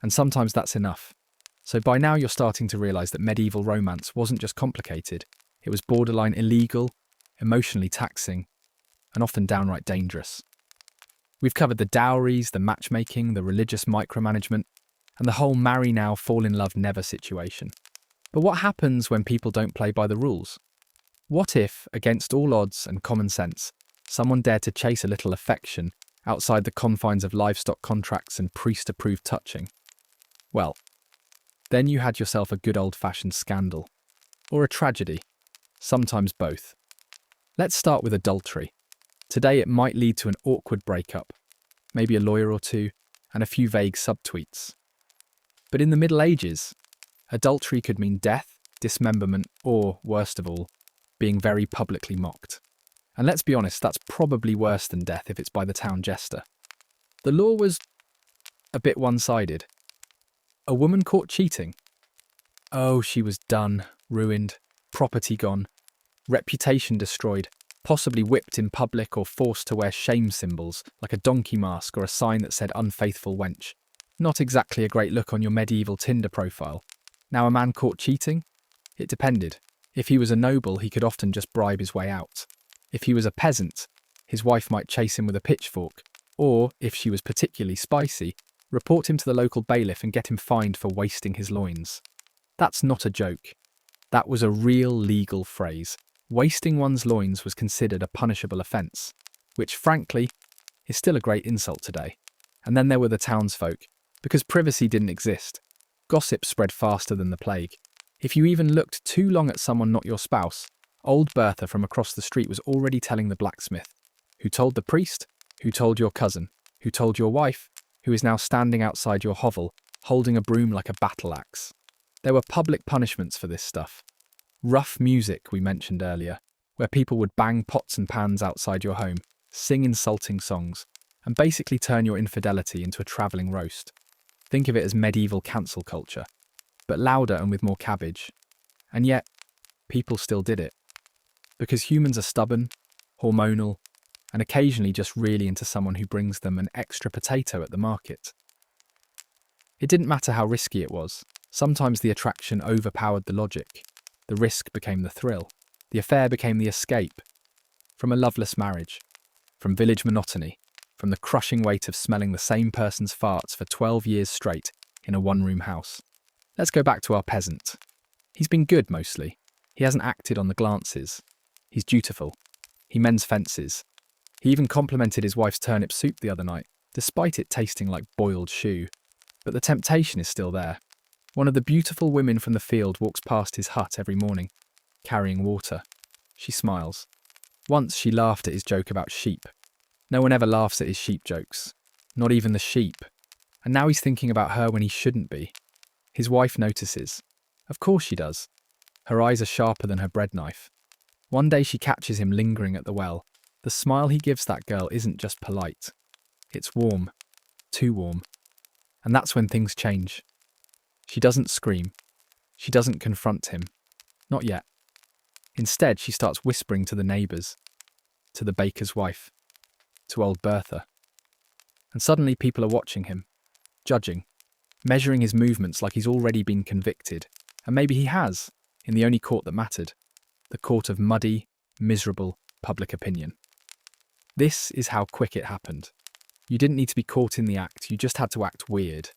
and sometimes that's enough. So by now you're starting to realise that medieval romance wasn't just complicated, it was borderline illegal, emotionally taxing, and often downright dangerous. We've covered the dowries, the matchmaking, the religious micromanagement, and the whole marry now, fall in love never situation. But what happens when people don't play by the rules? What if, against all odds and common sense, someone dared to chase a little affection outside the confines of livestock contracts and priest-approved touching? Well, then you had yourself a good old-fashioned scandal. Or a tragedy. Sometimes both. Let's start with adultery. Today it might lead to an awkward breakup, maybe a lawyer or two, and a few vague subtweets. But in the Middle Ages, adultery could mean death, dismemberment, or, worst of all, being very publicly mocked. And let's be honest, that's probably worse than death if it's by the town jester. The law was a bit one-sided. A woman caught cheating. Oh, she was done, ruined, property gone, reputation destroyed, possibly whipped in public or forced to wear shame symbols like a donkey mask or a sign that said unfaithful wench. Not exactly a great look on your medieval Tinder profile. Now, a man caught cheating? It depended. If he was a noble, he could often just bribe his way out. If he was a peasant, his wife might chase him with a pitchfork, or, if she was particularly spicy, report him to the local bailiff and get him fined for wasting his loins. That's not a joke. That was a real legal phrase. Wasting one's loins was considered a punishable offence, which, frankly, is still a great insult today. And then there were the townsfolk. Because privacy didn't exist, gossip spread faster than the plague. If you even looked too long at someone not your spouse, old Bertha from across the street was already telling the blacksmith, who told the priest, who told your cousin, who told your wife, who is now standing outside your hovel, holding a broom like a battle axe. There were public punishments for this stuff. Rough music, we mentioned earlier, where people would bang pots and pans outside your home, sing insulting songs, and basically turn your infidelity into a travelling roast. Think of it as medieval cancel culture, but louder and with more cabbage. And yet, people still did it. Because humans are stubborn, hormonal, and occasionally just really into someone who brings them an extra potato at the market. It didn't matter how risky it was. Sometimes the attraction overpowered the logic. The risk became the thrill. The affair became the escape. From a loveless marriage. From village monotony. From the crushing weight of smelling the same person's farts for 12 years straight in a one-room house. Let's go back to our peasant. He's been good mostly. He hasn't acted on the glances. He's dutiful. He mends fences. He even complimented his wife's turnip soup the other night, despite it tasting like boiled shoe. But the temptation is still there. One of the beautiful women from the field walks past his hut every morning, carrying water. She smiles. Once she laughed at his joke about sheep. No one ever laughs at his sheep jokes. Not even the sheep. And now he's thinking about her when he shouldn't be. His wife notices. Of course she does. Her eyes are sharper than her bread knife. One day she catches him lingering at the well. The smile he gives that girl isn't just polite. It's warm. Too warm. And that's when things change. She doesn't scream. She doesn't confront him. Not yet. Instead, she starts whispering to the neighbours. To the baker's wife. To old Bertha. And suddenly people are watching him. Judging. Measuring his movements like he's already been convicted. And maybe he has, in the only court that mattered. The court of muddy, miserable public opinion. This is how quick it happened. You didn't need to be caught in the act, you just had to act weird.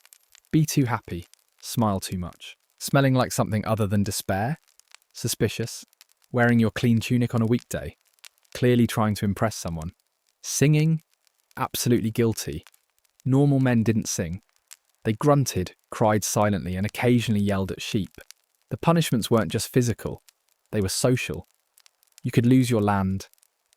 Be too happy, smile too much, smelling like something other than despair, suspicious, wearing your clean tunic on a weekday, clearly trying to impress someone, singing, absolutely guilty. Normal men didn't sing. They grunted, cried silently, and occasionally yelled at sheep. The punishments weren't just physical, they were social. You could lose your land,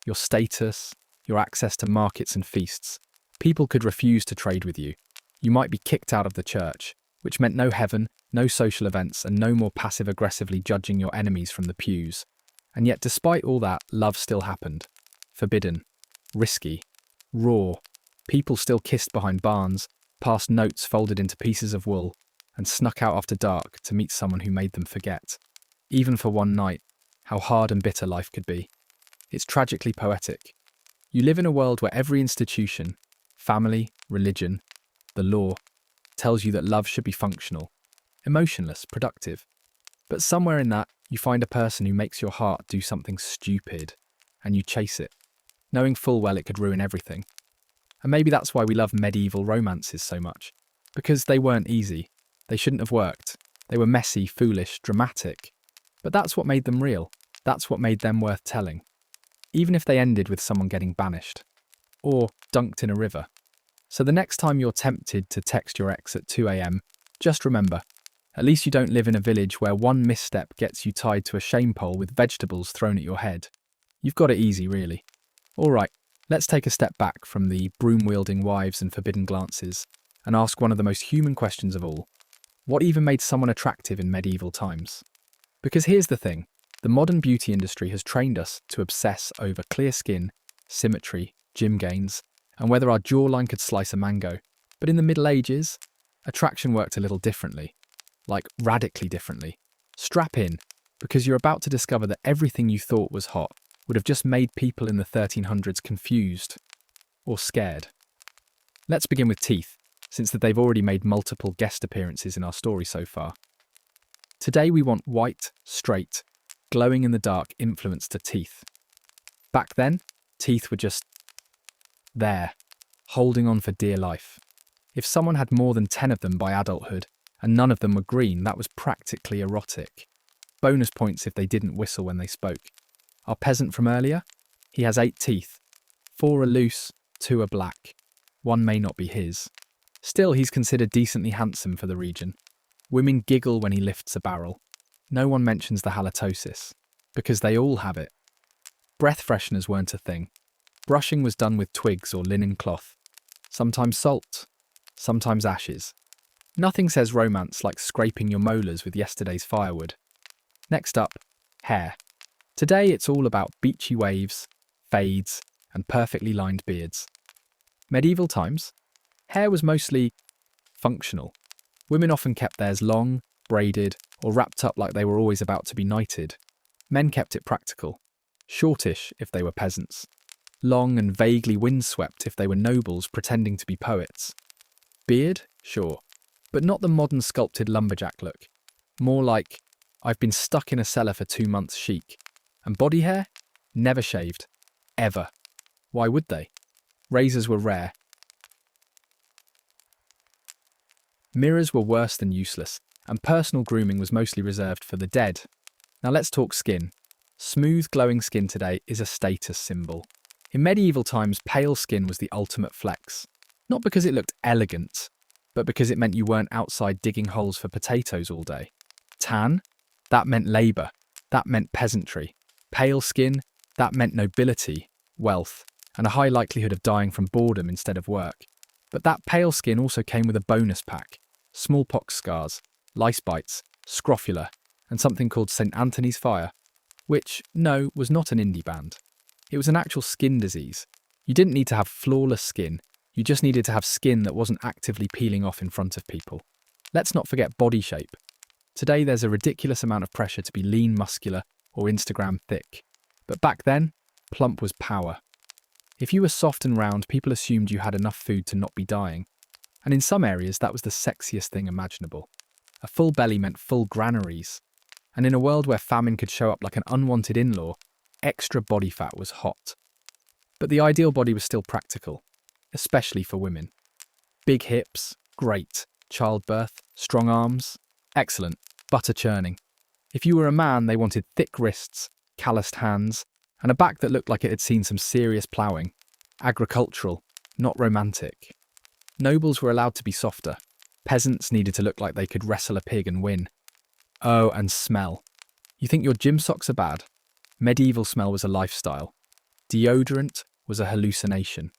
your status, your access to markets and feasts. People could refuse to trade with you. You might be kicked out of the church, which meant no heaven, no social events, and no more passive-aggressively judging your enemies from the pews. And yet, despite all that, love still happened. Forbidden. Risky. Raw. People still kissed behind barns, passed notes folded into pieces of wool, and snuck out after dark to meet someone who made them forget, even for one night, how hard and bitter life could be. It's tragically poetic. You live in a world where every institution, family, religion, the law, tells you that love should be functional, emotionless, productive. But somewhere in that, you find a person who makes your heart do something stupid, and you chase it, knowing full well it could ruin everything. And maybe that's why we love medieval romances so much, because they weren't easy. They shouldn't have worked. They were messy, foolish, dramatic. But that's what made them real. That's what made them worth telling, even if they ended with someone getting banished or dunked in a river. So the next time you're tempted to text your ex at 2 a.m, just remember, at least you don't live in a village where one misstep gets you tied to a shame pole with vegetables thrown at your head. You've got it easy, really. All right, let's take a step back from the broom-wielding wives and forbidden glances and ask one of the most human questions of all. What even made someone attractive in medieval times? Because here's the thing, the modern beauty industry has trained us to obsess over clear skin, symmetry, gym gains, and whether our jawline could slice a mango. But in the Middle Ages, attraction worked a little differently, like radically differently. Strap in, because you're about to discover that everything you thought was hot would have just made people in the 1300s confused or scared. Let's begin with teeth, since that they've already made multiple guest appearances in our story so far. Today we want white, straight, glowing in the dark influence to teeth. Back then, teeth were just there, holding on for dear life. If someone had more than 10 of them by adulthood, and none of them were green, that was practically erotic. Bonus points if they didn't whistle when they spoke. Our peasant from earlier? He has 8 teeth. 4 are loose, 2 are black. 1 may not be his. Still, he's considered decently handsome for the region. Women giggle when he lifts a barrel. No one mentions the halitosis, because they all have it. Breath fresheners weren't a thing. Brushing was done with twigs or linen cloth. Sometimes salt, sometimes ashes. Nothing says romance like scraping your molars with yesterday's firewood. Next up, hair. Today it's all about beachy waves, fades, and perfectly lined beards. Medieval times, hair was mostly functional. Women often kept theirs long, braided, or wrapped up like they were always about to be knighted. Men kept it practical, shortish if they were peasants, long and vaguely windswept if they were nobles pretending to be poets. Beard? Sure, but not the modern sculpted lumberjack look. More like, I've been stuck in a cellar for 2 months chic. And body hair? Never shaved. Ever. Why would they? Razors were rare. Mirrors were worse than useless, and personal grooming was mostly reserved for the dead. Now let's talk skin. Smooth, glowing skin today is a status symbol. In medieval times, pale skin was the ultimate flex. Not because it looked elegant, but because it meant you weren't outside digging holes for potatoes all day. Tan? That meant labour. That meant peasantry. Pale skin? That meant nobility, wealth, and a high likelihood of dying from boredom instead of work. But that pale skin also came with a bonus pack. Smallpox scars, lice bites, scrofula, and something called St. Anthony's fire, which, no, was not an indie band. It was an actual skin disease. You didn't need to have flawless skin, you just needed to have skin that wasn't actively peeling off in front of people. Let's not forget body shape. Today there's a ridiculous amount of pressure to be lean, muscular, or Instagram thick. But back then, plump was power. If you were soft and round, people assumed you had enough food to not be dying. And in some areas, that was the sexiest thing imaginable. A full belly meant full granaries. And in a world where famine could show up like an unwanted in-law, extra body fat was hot. But the ideal body was still practical, especially for women. Big hips, great. Childbirth, strong arms, excellent. Butter churning. If you were a man, they wanted thick wrists, calloused hands, and a back that looked like it had seen some serious ploughing. Agricultural, not romantic. Nobles were allowed to be softer. Peasants needed to look like they could wrestle a pig and win. Oh, and smell. You think your gym socks are bad? Medieval smell was a lifestyle. Deodorant was a hallucination.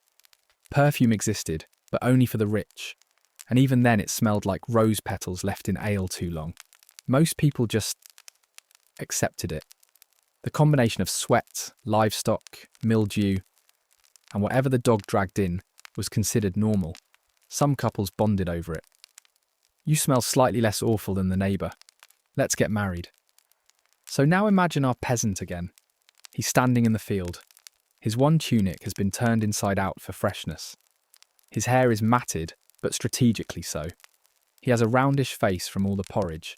Perfume existed, but only for the rich. And even then it smelled like rose petals left in ale too long. Most people just accepted it. The combination of sweat, livestock, mildew, and whatever the dog dragged in was considered normal. Some couples bonded over it. You smell slightly less awful than the neighbour. Let's get married. So now imagine our peasant again. He's standing in the field. His one tunic has been turned inside out for freshness. His hair is matted, but strategically so. He has a roundish face from all the porridge,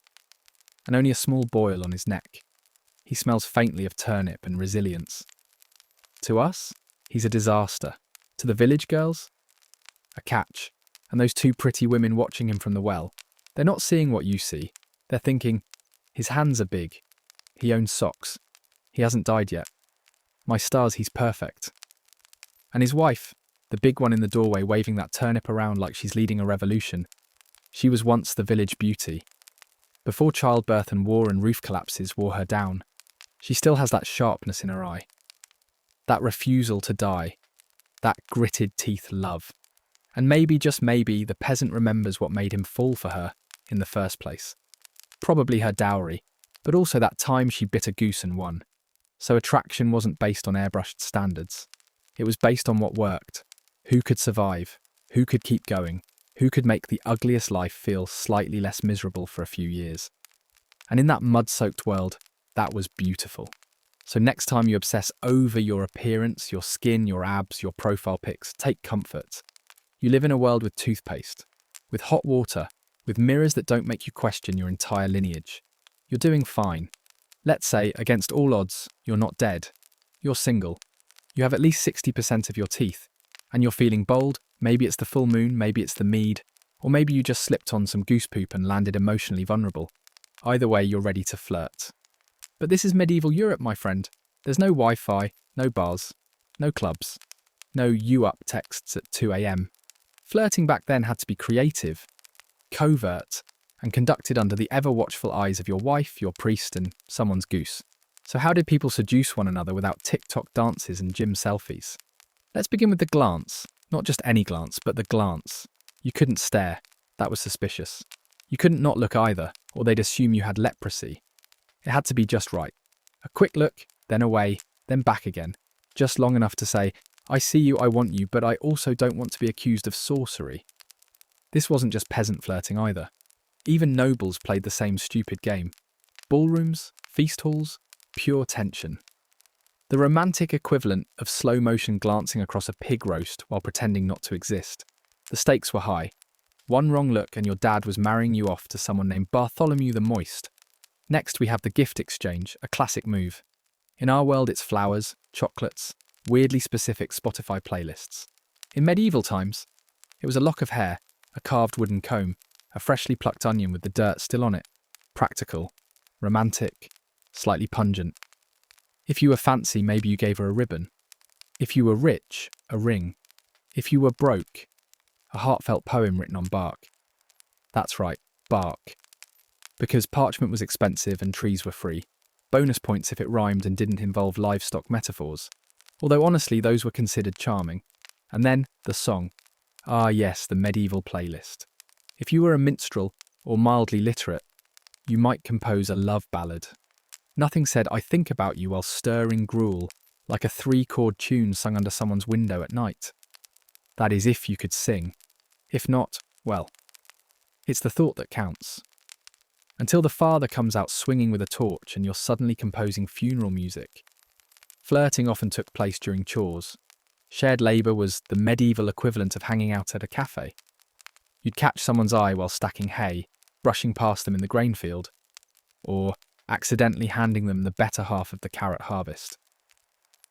and only a small boil on his neck. He smells faintly of turnip and resilience. To us, he's a disaster. To the village girls, a catch. And those 2 pretty women watching him from the well, they're not seeing what you see. They're thinking, his hands are big. He owns socks. He hasn't died yet. My stars, he's perfect. And his wife, the big one in the doorway waving that turnip around like she's leading a revolution, she was once the village beauty. Before childbirth and war and roof collapses wore her down, she still has that sharpness in her eye. That refusal to die. That gritted teeth love. And maybe, just maybe, the peasant remembers what made him fall for her in the first place. Probably her dowry, but also that time she bit a goose and won. So attraction wasn't based on airbrushed standards. It was based on what worked. Who could survive? Who could keep going? Who could make the ugliest life feel slightly less miserable for a few years? And in that mud-soaked world, that was beautiful. So next time you obsess over your appearance, your skin, your abs, your profile pics, take comfort. You live in a world with toothpaste, with hot water, with mirrors that don't make you question your entire lineage. You're doing fine. Let's say, against all odds, you're not dead. You're single. You have at least 60% of your teeth. And you're feeling bold. Maybe it's the full moon, maybe it's the mead, or maybe you just slipped on some goose poop and landed emotionally vulnerable. Either way, you're ready to flirt. But this is medieval Europe, my friend. There's no Wi-Fi, no bars, no clubs, no you up texts at 2 a.m. Flirting back then had to be creative, covert, and conducted under the ever-watchful eyes of your wife, your priest, and someone's goose. So how did people seduce one another without TikTok dances and gym selfies? Let's begin with the glance. Not just any glance, but the glance. You couldn't stare. That was suspicious. You couldn't not look either, or they'd assume you had leprosy. It had to be just right. A quick look, then away, then back again. Just long enough to say, I see you, I want you, but I also don't want to be accused of sorcery. This wasn't just peasant flirting either. Even nobles played the same stupid game. Ballrooms, feast halls, pure tension. The romantic equivalent of slow-motion glancing across a pig roast while pretending not to exist. The stakes were high. One wrong look and your dad was marrying you off to someone named Bartholomew the Moist. Next we have the gift exchange, a classic move. In our world it's flowers, chocolates, weirdly specific Spotify playlists. In medieval times, it was a lock of hair, a carved wooden comb, a freshly plucked onion with the dirt still on it. Practical, romantic, slightly pungent. If you were fancy, maybe you gave her a ribbon. If you were rich, a ring. If you were broke, a heartfelt poem written on bark. That's right, bark. Because parchment was expensive and trees were free. Bonus points if it rhymed and didn't involve livestock metaphors. Although honestly, those were considered charming. And then, the song. Ah yes, the medieval playlist. If you were a minstrel, or mildly literate, you might compose a love ballad. Nothing said, I think about you while stirring gruel, like a 3-chord tune sung under someone's window at night. That is if you could sing. If not, well, it's the thought that counts. Until the father comes out swinging with a torch and you're suddenly composing funeral music. Flirting often took place during chores. Shared labour was the medieval equivalent of hanging out at a cafe. You'd catch someone's eye while stacking hay, brushing past them in the grain field, or accidentally handing them the better half of the carrot harvest.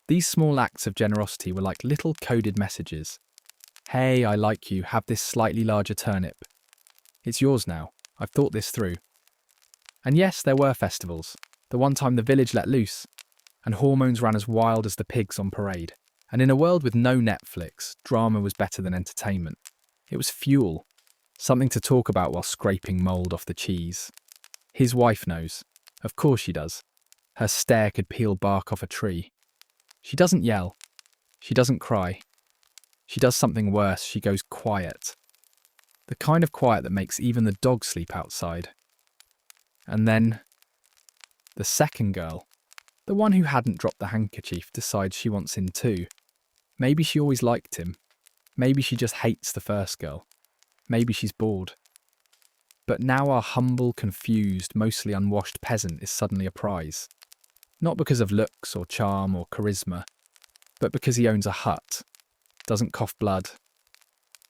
These small acts of generosity were like little coded messages. Hey, I like you, have this slightly larger turnip. It's yours now, I've thought this through. And yes, there were festivals, the one time the village let loose, and hormones ran as wild as the pigs on parade. And in a world with no Netflix, drama was better than entertainment. It was fuel, something to talk about while scraping mould off the cheese. His wife knows. Of course she does. Her stare could peel bark off a tree. She doesn't yell. She doesn't cry. She does something worse, she goes quiet. The kind of quiet that makes even the dog sleep outside. And then, the second girl, the one who hadn't dropped the handkerchief, decides she wants in too. Maybe she always liked him. Maybe she just hates the first girl. Maybe she's bored. But now our humble, confused, mostly unwashed peasant is suddenly a prize. Not because of looks or charm or charisma, but because he owns a hut, doesn't cough blood,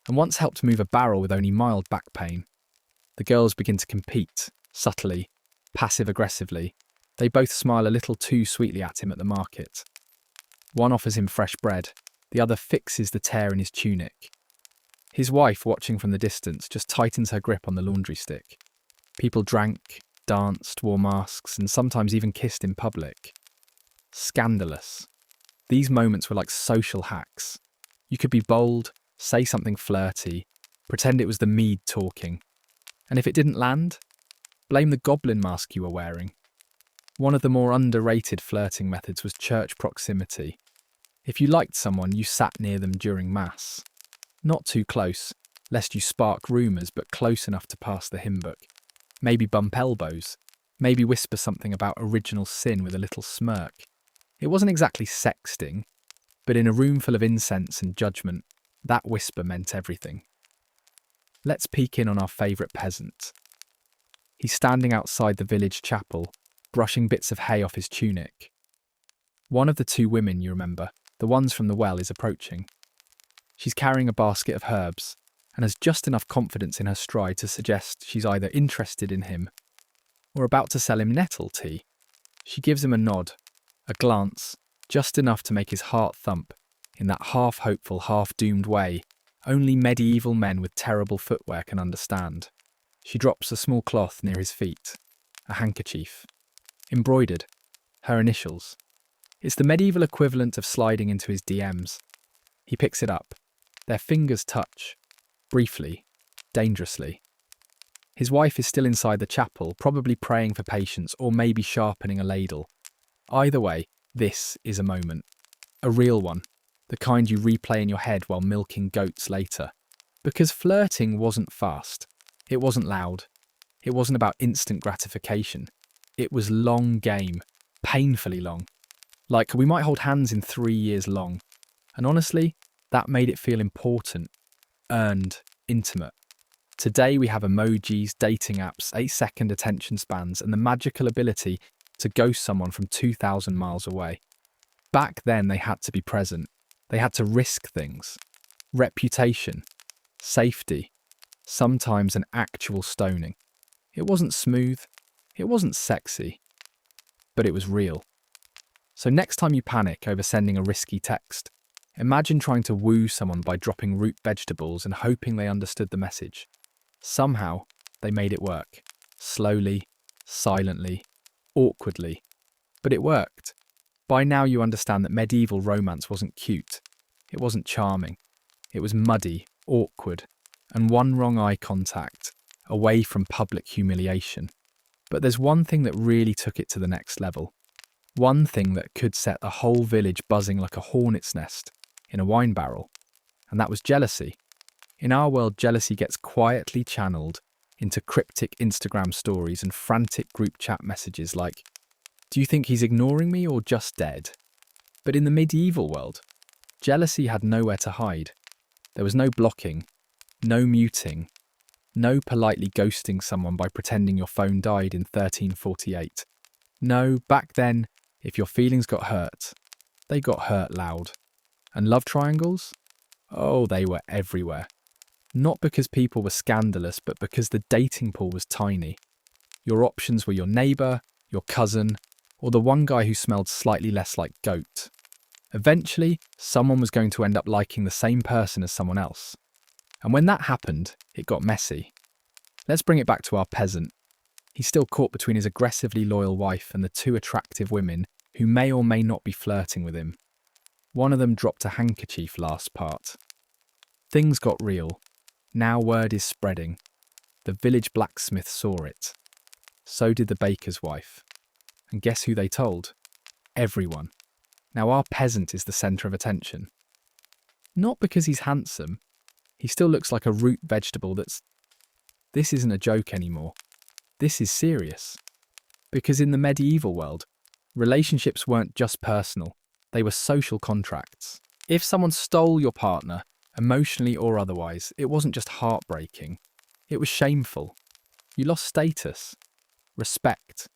and once helped move a barrel with only mild back pain. The girls begin to compete, subtly, passive-aggressively. They both smile a little too sweetly at him at the market. One offers him fresh bread, the other fixes the tear in his tunic. His wife, watching from the distance, just tightens her grip on the laundry stick. People drank, danced, wore masks, and sometimes even kissed in public. Scandalous. These moments were like social hacks. You could be bold, say something flirty, pretend it was the mead talking. And if it didn't land, blame the goblin mask you were wearing. One of the more underrated flirting methods was church proximity. If you liked someone, you sat near them during Mass. Not too close, lest you spark rumours, but close enough to pass the hymn book. Maybe bump elbows. Maybe whisper something about original sin with a little smirk. It wasn't exactly sexting, but in a room full of incense and judgment, that whisper meant everything. Let's peek in on our favourite peasant. He's standing outside the village chapel, brushing bits of hay off his tunic. One of the two women, you remember, the ones from the well, is approaching. She's carrying a basket of herbs and has just enough confidence in her stride to suggest she's either interested in him or about to sell him nettle tea. She gives him a nod, a glance, just enough to make his heart thump in that half-hopeful, half-doomed way only medieval men with terrible footwear can understand. She drops a small cloth near his feet, a handkerchief. Embroidered, her initials. It's the medieval equivalent of sliding into his DMs. He picks it up. Their fingers touch, briefly, dangerously. His wife is still inside the chapel, probably praying for patience or maybe sharpening a ladle. Either way, this is a moment. A real one. The kind you replay in your head while milking goats later. Because flirting wasn't fast. It wasn't loud. It wasn't about instant gratification. It was long game. Painfully long. Like, we might hold hands in 3 years long. And honestly, that made it feel important, earned, intimate. Today we have emojis, dating apps, 8-second attention spans, and the magical ability to ghost someone from 2,000 miles away. Back then they had to be present. They had to risk things. Reputation, safety, sometimes an actual stoning. It wasn't smooth, it wasn't sexy, but it was real. So next time you panic over sending a risky text, imagine trying to woo someone by dropping root vegetables and hoping they understood the message. Somehow, they made it work. Slowly, silently, awkwardly. But it worked. By now you understand that medieval romance wasn't cute. It wasn't charming. It was muddy, awkward, and one wrong eye contact, away from public humiliation. But there's one thing that really took it to the next level. One thing that could set a whole village buzzing like a hornet's nest in a wine barrel. And that was jealousy. In our world, jealousy gets quietly channeled into cryptic Instagram stories and frantic group chat messages like, "Do you think he's ignoring me or just dead?" But in the medieval world, jealousy had nowhere to hide. There was no blocking, no muting, no politely ghosting someone by pretending your phone died in 1348. No, back then, if your feelings got hurt, they got hurt loud. And love triangles? Oh, they were everywhere. Not because people were scandalous, but because the dating pool was tiny. Your options were your neighbour, your cousin, or the one guy who smelled slightly less like goat. Eventually, someone was going to end up liking the same person as someone else. And when that happened, it got messy. Let's bring it back to our peasant. He's still caught between his aggressively loyal wife and the two attractive women who may or may not be flirting with him. One of them dropped a handkerchief last part. Things got real. Now word is spreading. The village blacksmith saw it. So did the baker's wife. And guess who they told? Everyone. Now our peasant is the centre of attention. Not because he's handsome. He still looks like a root vegetable This isn't a joke anymore. This is serious. Because in the medieval world, relationships weren't just personal. They were social contracts. If someone stole your partner, emotionally or otherwise, it wasn't just heartbreaking. It was shameful. You lost status, respect,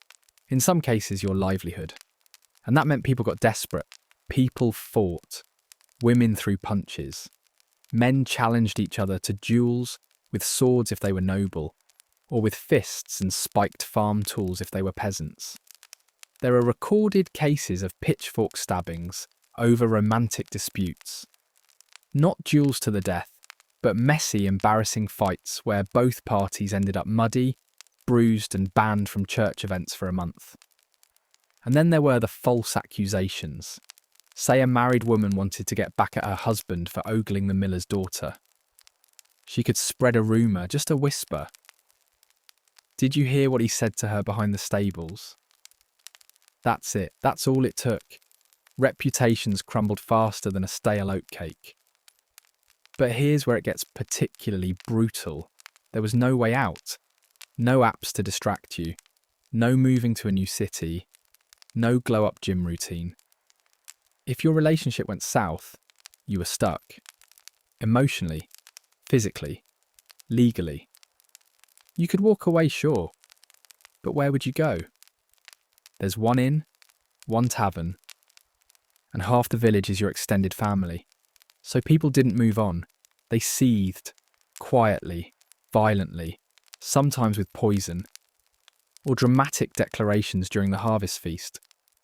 in some cases your livelihood. And that meant people got desperate. People fought. Women threw punches. Men challenged each other to duels with swords if they were noble, or with fists and spiked farm tools if they were peasants. There are recorded cases of pitchfork stabbings over romantic disputes. Not duels to the death, but messy, embarrassing fights where both parties ended up muddy, bruised and banned from church events for a month. And then there were the false accusations. Say a married woman wanted to get back at her husband for ogling the miller's daughter. She could spread a rumour, just a whisper. Did you hear what he said to her behind the stables? That's it. That's all it took. Reputations crumbled faster than a stale oatcake. But here's where it gets particularly brutal. There was no way out. No apps to distract you. No moving to a new city. No glow-up gym routine. If your relationship went south, you were stuck. Emotionally, physically, legally. You could walk away, sure. But where would you go? There's one inn, one tavern, and half the village is your extended family. So people didn't move on. They seethed, quietly, violently, sometimes with poison, or dramatic declarations during the harvest feast.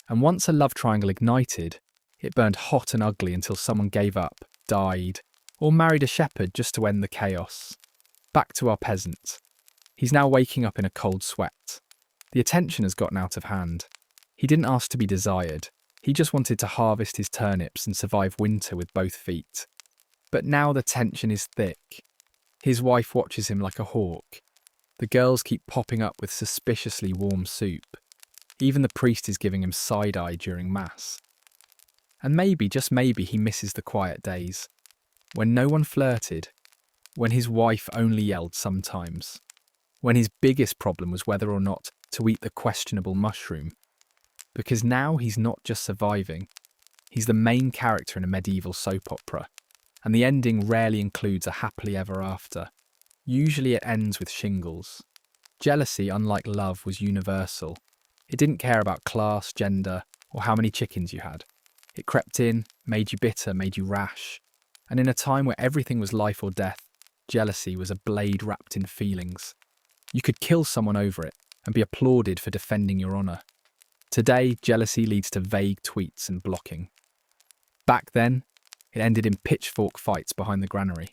And once a love triangle ignited, it burned hot and ugly until someone gave up, died, or married a shepherd just to end the chaos. Back to our peasant. He's now waking up in a cold sweat. The attention has gotten out of hand. He didn't ask to be desired. He just wanted to harvest his turnips and survive winter with both feet. But now the tension is thick. His wife watches him like a hawk. The girls keep popping up with suspiciously warm soup. Even the priest is giving him side-eye during Mass. And maybe, just maybe, he misses the quiet days. When no one flirted. When his wife only yelled sometimes. When his biggest problem was whether or not to eat the questionable mushroom. Because now he's not just surviving. He's the main character in a medieval soap opera. And the ending rarely includes a happily ever after. Usually it ends with shingles. Jealousy, unlike love, was universal. It didn't care about class, gender, or how many chickens you had. It crept in, made you bitter, made you rash. And in a time where everything was life or death, jealousy was a blade wrapped in feelings. You could kill someone over it and be applauded for defending your honour. Today, jealousy leads to vague tweets and blocking. Back then, it ended in pitchfork fights behind the granary.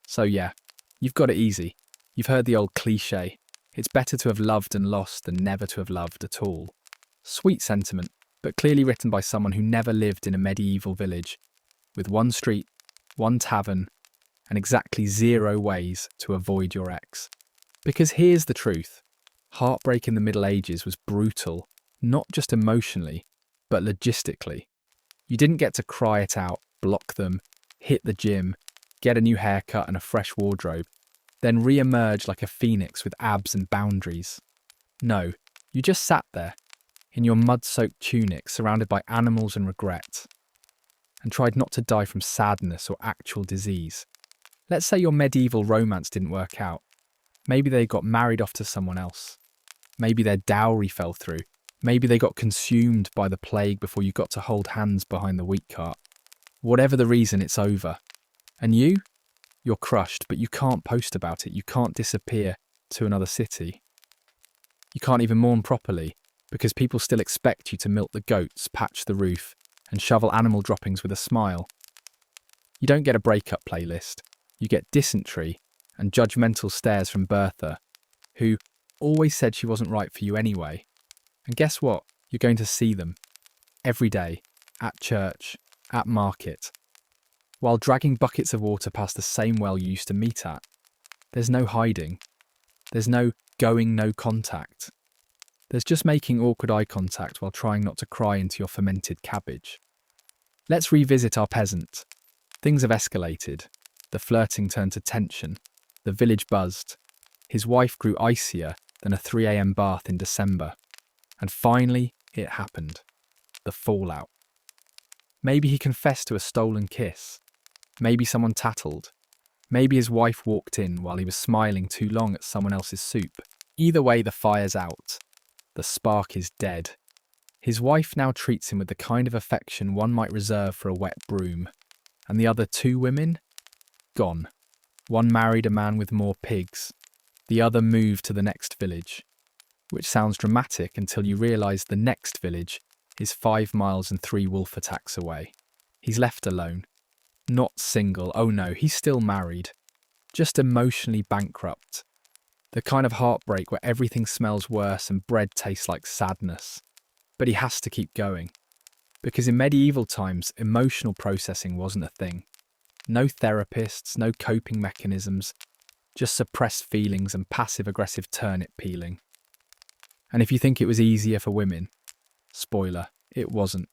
So yeah, you've got it easy. You've heard the old cliché. It's better to have loved and lost than never to have loved at all. Sweet sentiment, but clearly written by someone who never lived in a medieval village, with one street, one tavern, and exactly 0 ways to avoid your ex. Because here's the truth. Heartbreak in the Middle Ages was brutal, not just emotionally, but logistically. You didn't get to cry it out, block them, hit the gym, get a new haircut and a fresh wardrobe, then re-emerge like a phoenix with abs and boundaries. No, you just sat there, in your mud-soaked tunic surrounded by animals and regret, and tried not to die from sadness or actual disease. Let's say your medieval romance didn't work out. Maybe they got married off to someone else. Maybe their dowry fell through. Maybe they got consumed by the plague before you got to hold hands behind the wheat cart. Whatever the reason, it's over. And you? You're crushed, but you can't post about it. You can't disappear to another city. You can't even mourn properly, because people still expect you to milk the goats, patch the roof, and shovel animal droppings with a smile. You don't get a breakup playlist. You get dysentery and judgmental stares from Bertha, who always said she wasn't right for you anyway. And guess what? You're going to see them. Every day. At church. At market. While dragging buckets of water past the same well you used to meet at. There's no hiding. There's no going no contact. There's just making awkward eye contact while trying not to cry into your fermented cabbage. Let's revisit our peasant. Things have escalated. The flirting turned to tension. The village buzzed. His wife grew icier than a 3 a.m. bath in December. And finally, it happened. The fallout. Maybe he confessed to a stolen kiss. Maybe someone tattled. Maybe his wife walked in while he was smiling too long at someone else's soup. Either way, the fire's out. The spark is dead. His wife now treats him with the kind of affection one might reserve for a wet broom. And the other 2 women? Gone. One married a man with more pigs. The other moved to the next village. Which sounds dramatic until you realise the next village is 5 miles and 3 wolf attacks away. He's left alone. Not single, oh no, he's still married. Just emotionally bankrupt. The kind of heartbreak where everything smells worse and bread tastes like sadness. But he has to keep going. Because in medieval times, emotional processing wasn't a thing. No therapists, no coping mechanisms, just suppressed feelings and passive-aggressive turnip peeling. And if you think it was easier for women, spoiler, it wasn't.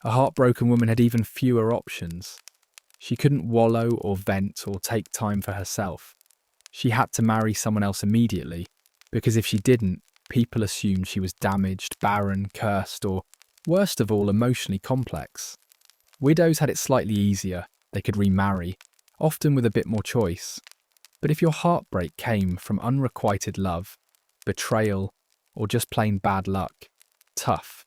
A heartbroken woman had even fewer options. She couldn't wallow or vent or take time for herself. She had to marry someone else immediately, because if she didn't, people assumed she was damaged, barren, cursed, or, worst of all, emotionally complex. Widows had it slightly easier. They could remarry, often with a bit more choice. But if your heartbreak came from unrequited love, betrayal, or just plain bad luck, tough.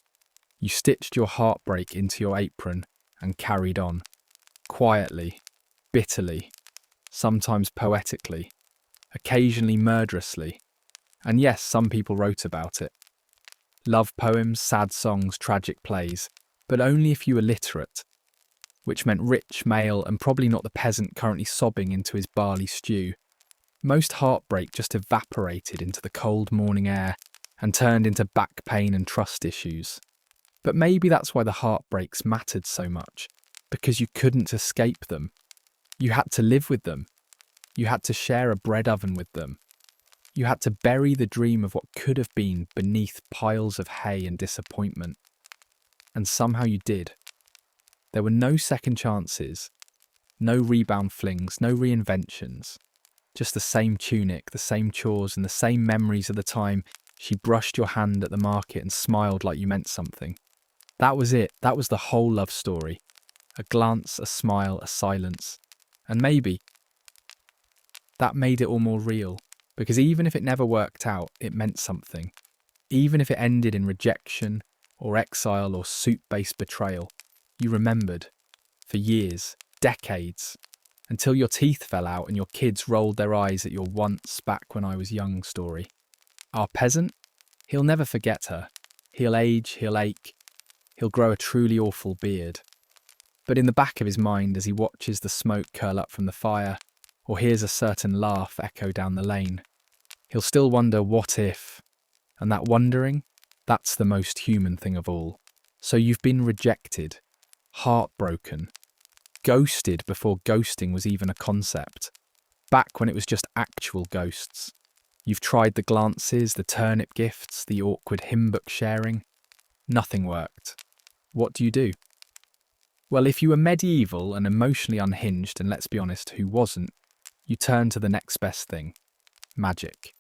You stitched your heartbreak into your apron and carried on. Quietly, bitterly, sometimes poetically, occasionally murderously. And yes, some people wrote about it. Love poems, sad songs, tragic plays, but only if you were literate, which meant rich, male, and probably not the peasant currently sobbing into his barley stew. Most heartbreak just evaporated into the cold morning air and turned into back pain and trust issues. But maybe that's why the heartbreaks mattered so much, because you couldn't escape them. You had to live with them. You had to share a bread oven with them. You had to bury the dream of what could have been beneath piles of hay and disappointment. And somehow you did. There were no second chances, no rebound flings, no reinventions. Just the same tunic, the same chores, and the same memories of the time she brushed your hand at the market and smiled like you meant something. That was it. That was the whole love story. A glance, a smile, a silence. And maybe that made it all more real. Because even if it never worked out, it meant something. Even if it ended in rejection or exile or soup-based betrayal, you remembered. For years, decades, until your teeth fell out and your kids rolled their eyes at your once back when I was young story. Our peasant? He'll never forget her. He'll age, he'll ache, he'll grow a truly awful beard. But in the back of his mind, as he watches the smoke curl up from the fire, or hears a certain laugh echo down the lane, he'll still wonder what if, and that wondering, that's the most human thing of all. So you've been rejected, heartbroken, ghosted before ghosting was even a concept, back when it was just actual ghosts. You've tried the glances, the turnip gifts, the awkward hymn book sharing. Nothing worked. What do? Well, if you were medieval and emotionally unhinged, and let's be honest, who wasn't, you turn to the next best thing. Magic.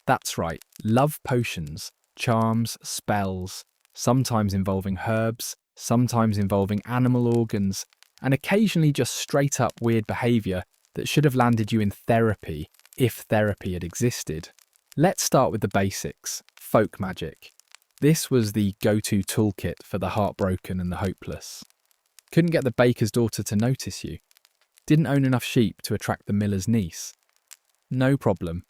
That's right, love potions, charms, spells, sometimes involving herbs, sometimes involving animal organs, and occasionally just straight up weird behaviour that should have landed you in therapy, if therapy had existed. Let's start with the basics, folk magic. This was the go-to toolkit for the heartbroken and the hopeless. Couldn't get the baker's daughter to notice you. Didn't own enough sheep to attract the miller's niece. No problem.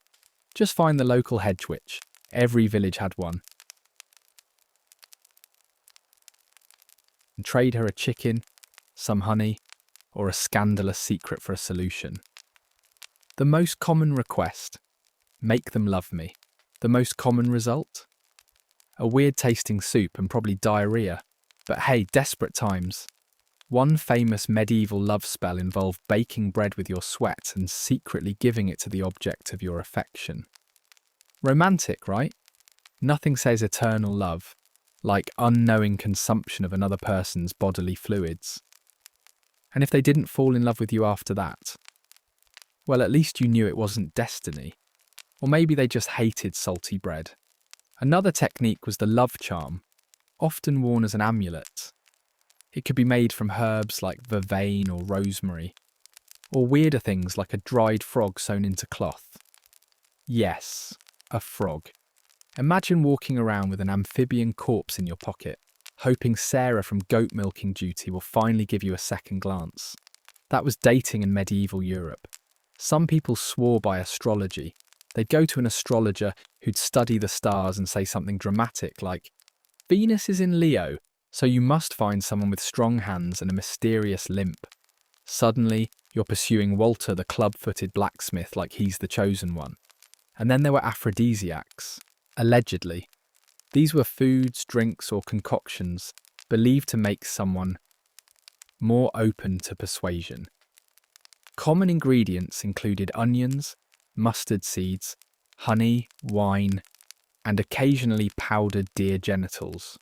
Just find the local hedge witch. Every village had one. And trade her a chicken, some honey, or a scandalous secret for a solution. The most common request, make them love me. The most common result? A weird tasting soup and probably diarrhea. But hey, desperate times. One famous medieval love spell involved baking bread with your sweat and secretly giving it to the object of your affection. Romantic, right? Nothing says eternal love, like unknowing consumption of another person's bodily fluids. And if they didn't fall in love with you after that, well, at least you knew it wasn't destiny. Or maybe they just hated salty bread. Another technique was the love charm, often worn as an amulet. It could be made from herbs like vervain or rosemary, or weirder things like a dried frog sewn into cloth. Yes, a frog. Imagine walking around with an amphibian corpse in your pocket, hoping Sarah from goat milking duty will finally give you a second glance. That was dating in medieval Europe. Some people swore by astrology. They'd go to an astrologer who'd study the stars and say something dramatic like, Venus is in Leo, so you must find someone with strong hands and a mysterious limp. Suddenly, you're pursuing Walter the club-footed blacksmith like he's the chosen one. And then there were aphrodisiacs, allegedly. These were foods, drinks, or concoctions believed to make someone more open to persuasion. Common ingredients included onions, mustard seeds, honey, wine, and occasionally powdered deer genitals.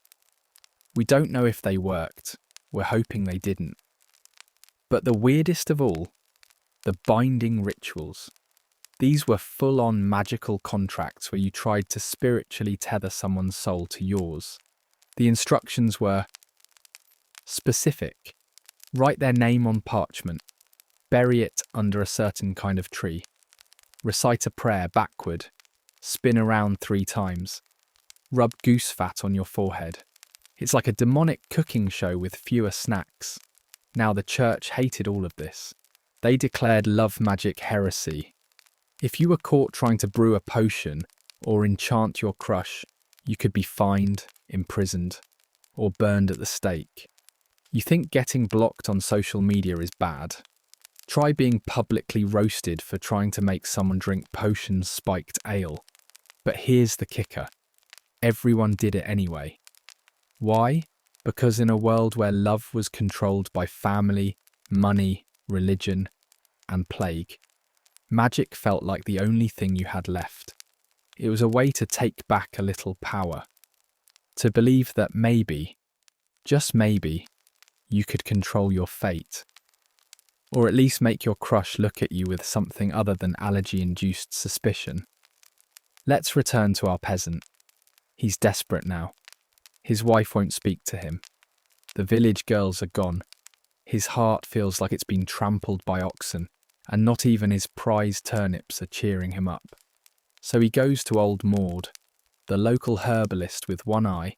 We don't know if they worked. We're hoping they didn't. But the weirdest of all, the binding rituals. These were full-on magical contracts where you tried to spiritually tether someone's soul to yours. The instructions were specific. Write their name on parchment. Bury it under a certain kind of tree. Recite a prayer backward. Spin around 3 times. Rub goose fat on your forehead. It's like a demonic cooking show with fewer snacks. Now the church hated all of this. They declared love magic heresy. If you were caught trying to brew a potion or enchant your crush, you could be fined, imprisoned, or burned at the stake. You think getting blocked on social media is bad? Try being publicly roasted for trying to make someone drink potions spiked ale. But here's the kicker. Everyone did it anyway. Why? Because in a world where love was controlled by family, money, religion, and plague, magic felt like the only thing you had left. It was a way to take back a little power. To believe that maybe, just maybe, you could control your fate. Or at least make your crush look at you with something other than allergy-induced suspicion. Let's return to our peasant. He's desperate now. His wife won't speak to him. The village girls are gone. His heart feels like it's been trampled by oxen, and not even his prized turnips are cheering him up. So he goes to old Maud, the local herbalist with one eye,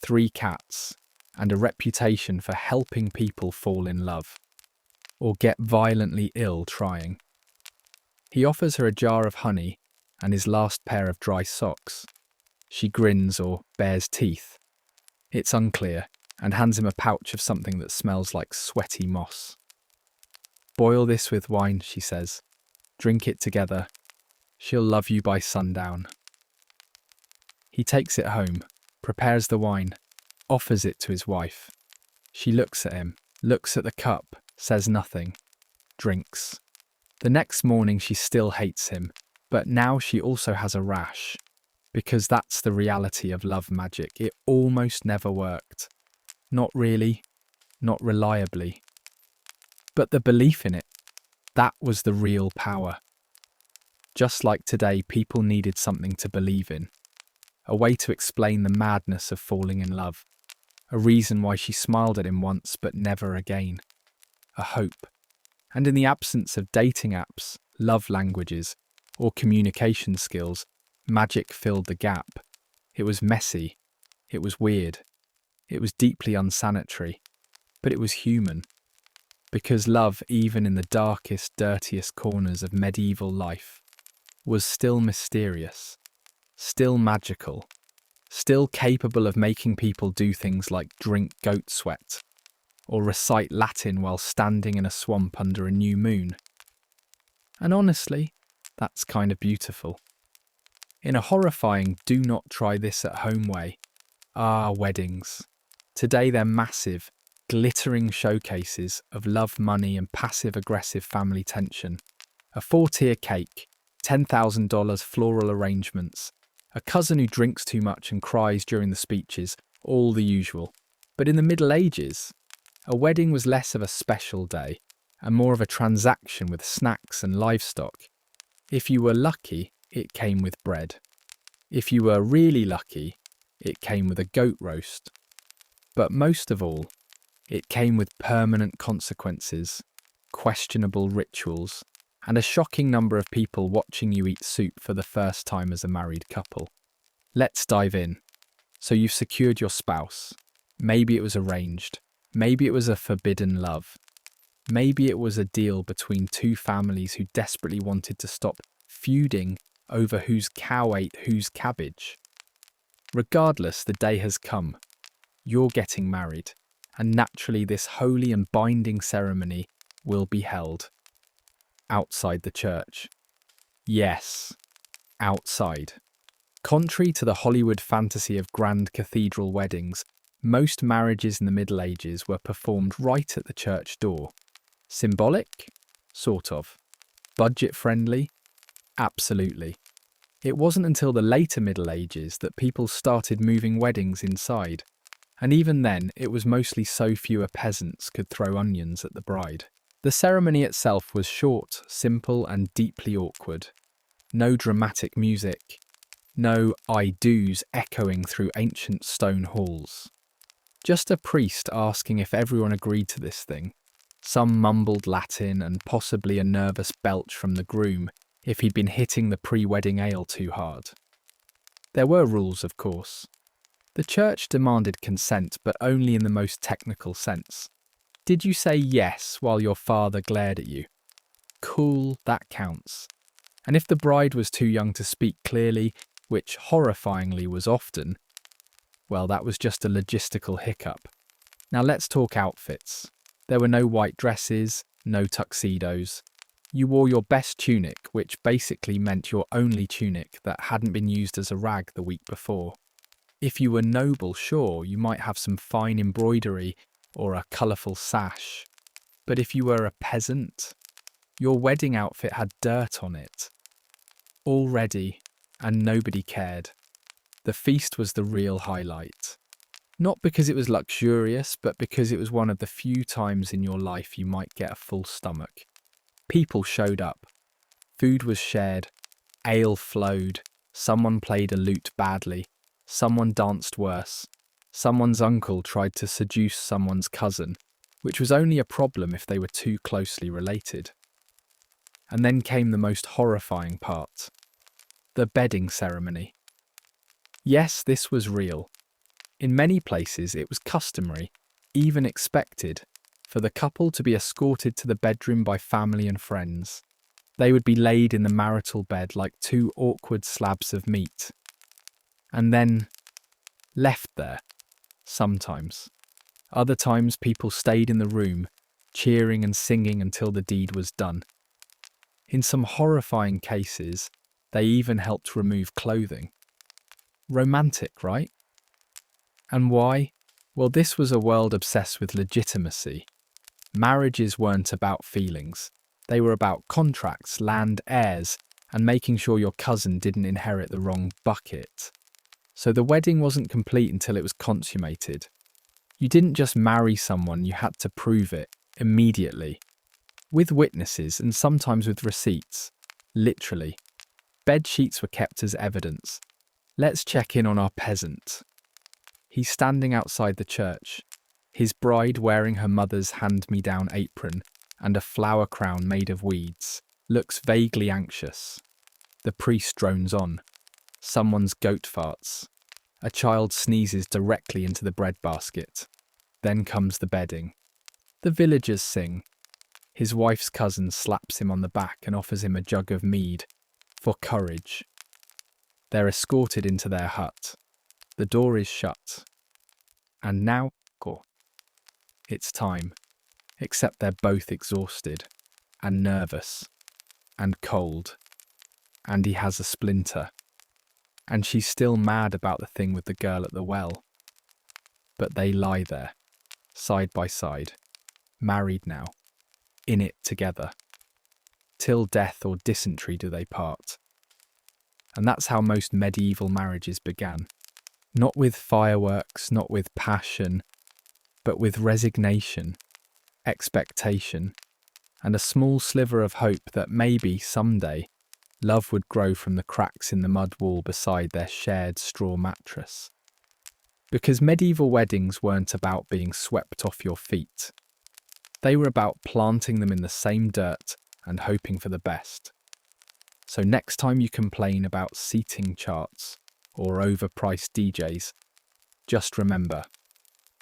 3 cats, and a reputation for helping people fall in love, or get violently ill trying. He offers her a jar of honey and his last pair of dry socks. She grins or bares teeth. It's unclear, and hands him a pouch of something that smells like sweaty moss. Boil this with wine, she says. Drink it together. She'll love you by sundown. He takes it home, prepares the wine, offers it to his wife. She looks at him, looks at the cup, says nothing, drinks. The next morning she still hates him, but now she also has a rash. Because that's the reality of love magic. It almost never worked. Not really, not reliably. But the belief in it, that was the real power. Just like today, people needed something to believe in. A way to explain the madness of falling in love. A reason why she smiled at him once but never again. A hope. And in the absence of dating apps, love languages, or communication skills, magic filled the gap. It was messy. It was weird. It was deeply unsanitary. But it was human. Because love, even in the darkest, dirtiest corners of medieval life, was still mysterious, still magical, still capable of making people do things like drink goat sweat, or recite Latin while standing in a swamp under a new moon. And honestly, that's kind of beautiful. In a horrifying do not try this at home way, weddings. Today they're massive, glittering showcases of love, money and passive-aggressive family tension. A 4-tier cake, $10,000 floral arrangements, a cousin who drinks too much and cries during the speeches, all the usual. But in the Middle Ages, a wedding was less of a special day and more of a transaction with snacks and livestock. If you were lucky, it came with bread. If you were really lucky, it came with a goat roast. But most of all, it came with permanent consequences, questionable rituals, and a shocking number of people watching you eat soup for the first time as a married couple. Let's dive in. So you've secured your spouse. Maybe it was arranged. Maybe it was a forbidden love. Maybe it was a deal between 2 families who desperately wanted to stop feuding over whose cow ate whose cabbage. Regardless, the day has come. You're getting married, and naturally this holy and binding ceremony will be held outside the church. Yes, outside. Contrary to the Hollywood fantasy of grand cathedral weddings, most marriages in the Middle Ages were performed right at the church door. Symbolic? Sort of. Budget-friendly? Absolutely. It wasn't until the later Middle Ages that people started moving weddings inside, and even then it was mostly so fewer peasants could throw onions at the bride. The ceremony itself was short, simple, and deeply awkward. No dramatic music, no I do's echoing through ancient stone halls. Just a priest asking if everyone agreed to this thing, some mumbled Latin and possibly a nervous belch from the groom if he'd been hitting the pre-wedding ale too hard. There were rules, of course. The church demanded consent, but only in the most technical sense. Did you say yes while your father glared at you? Cool, that counts. And if the bride was too young to speak clearly, which horrifyingly was often, well, that was just a logistical hiccup. Now let's talk outfits. There were no white dresses, no tuxedos. You wore your best tunic, which basically meant your only tunic that hadn't been used as a rag the week before. If you were noble, sure, you might have some fine embroidery or a colourful sash. But if you were a peasant, your wedding outfit had dirt on it. Already, and nobody cared. The feast was the real highlight. Not because it was luxurious, but because it was one of the few times in your life you might get a full stomach. People showed up. Food was shared. Ale flowed. Someone played a lute badly. Someone danced worse. Someone's uncle tried to seduce someone's cousin, which was only a problem if they were too closely related. And then came the most horrifying part. The bedding ceremony. Yes, this was real. In many places it was customary, even expected, for the couple to be escorted to the bedroom by family and friends. They would be laid in the marital bed like two awkward slabs of meat. And then left there, sometimes. Other times people stayed in the room, cheering and singing until the deed was done. In some horrifying cases, they even helped remove clothing. Romantic, right? And why? Well, this was a world obsessed with legitimacy. Marriages weren't about feelings. They were about contracts, land, heirs, and making sure your cousin didn't inherit the wrong bucket. So the wedding wasn't complete until it was consummated. You didn't just marry someone, you had to prove it, immediately. With witnesses and sometimes with receipts. Literally. Bed sheets were kept as evidence. Let's check in on our peasant. He's standing outside the church, his bride wearing her mother's hand-me-down apron and a flower crown made of weeds, looks vaguely anxious. The priest drones on. Someone's goat farts. A child sneezes directly into the breadbasket. Then comes the bedding. The villagers sing. His wife's cousin slaps him on the back and offers him a jug of mead, for courage. They're escorted into their hut. The door is shut. And now, it's time. Except they're both exhausted, and nervous, and cold. And he has a splinter. And she's still mad about the thing with the girl at the well. But they lie there, side by side, married now, in it together. Till death or dysentery do they part. And that's how most medieval marriages began. Not with fireworks, not with passion, but with resignation, expectation, and a small sliver of hope that maybe, someday, love would grow from the cracks in the mud wall beside their shared straw mattress. Because medieval weddings weren't about being swept off your feet. They were about planting them in the same dirt and hoping for the best. So next time you complain about seating charts or overpriced DJs, just remember,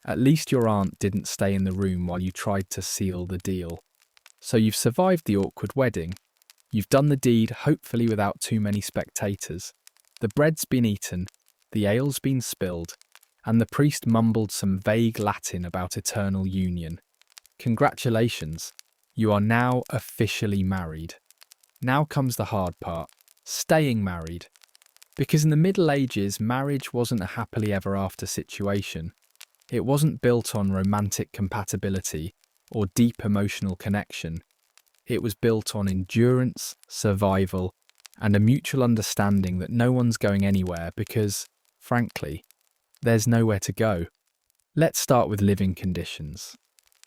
at least your aunt didn't stay in the room while you tried to seal the deal. So you've survived the awkward wedding. You've done the deed, hopefully without too many spectators. The bread's been eaten, the ale's been spilled, and the priest mumbled some vague Latin about eternal union. Congratulations, you are now officially married. Now comes the hard part, staying married. Because in the Middle Ages, marriage wasn't a happily ever after situation. It wasn't built on romantic compatibility or deep emotional connection. It was built on endurance, survival, and a mutual understanding that no one's going anywhere because, frankly, there's nowhere to go. Let's start with living conditions.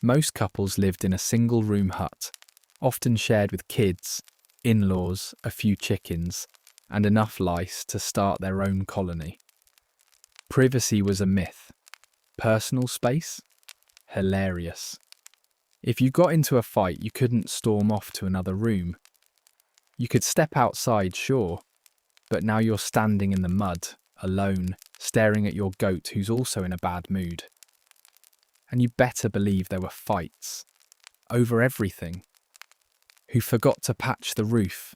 Most couples lived in a single-room hut, often shared with kids, in-laws, a few chickens, and enough lice to start their own colony. Privacy was a myth. Personal space? Hilarious. If you got into a fight, you couldn't storm off to another room. You could step outside, sure, but now you're standing in the mud, alone, staring at your goat who's also in a bad mood. And you better believe there were fights. Over everything. Who forgot to patch the roof?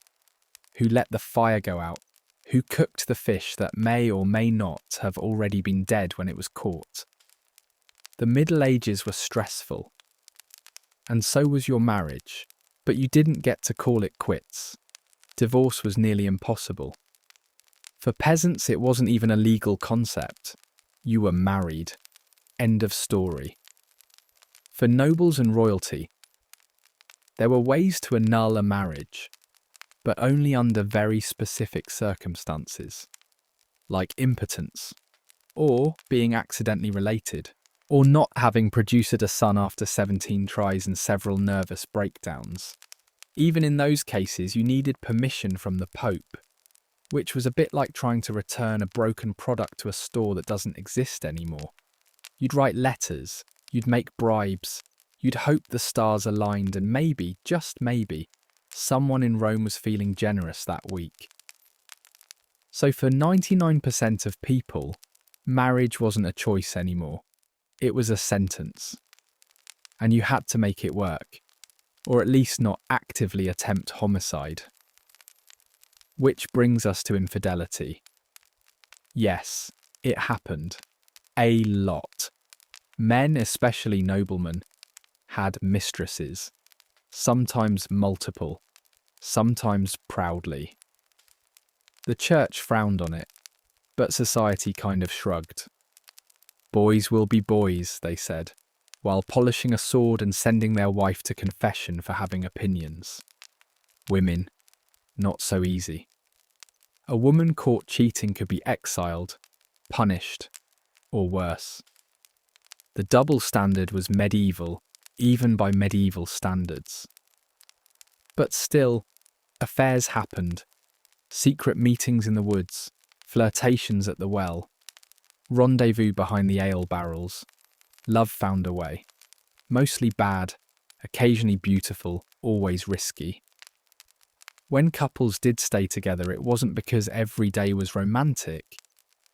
Who let the fire go out? Who cooked the fish that may or may not have already been dead when it was caught? The Middle Ages were stressful. And so was your marriage, but you didn't get to call it quits. Divorce was nearly impossible. For peasants, it wasn't even a legal concept. You were married. End of story. For nobles and royalty, there were ways to annul a marriage, but only under very specific circumstances, like impotence, or being accidentally related, or not having produced a son after 17 tries and several nervous breakdowns. Even in those cases, you needed permission from the Pope, which was a bit like trying to return a broken product to a store that doesn't exist anymore. You'd write letters, you'd make bribes, you'd hope the stars aligned, and maybe, just maybe, someone in Rome was feeling generous that week. So for 99% of people, marriage wasn't a choice anymore. It was a sentence. And you had to make it work, or at least not actively attempt homicide. Which brings us to infidelity. Yes, it happened. A lot. Men, especially noblemen, had mistresses, sometimes multiple, sometimes proudly. The church frowned on it, but society kind of shrugged. Boys will be boys, they said, while polishing a sword and sending their wife to confession for having opinions. Women, not so easy. A woman caught cheating could be exiled, punished, or worse. The double standard was medieval, even by medieval standards. But still, affairs happened. Secret meetings in the woods, flirtations at the well, rendezvous behind the ale barrels. Love found a way. Mostly bad, occasionally beautiful, always risky. When couples did stay together, it wasn't because every day was romantic.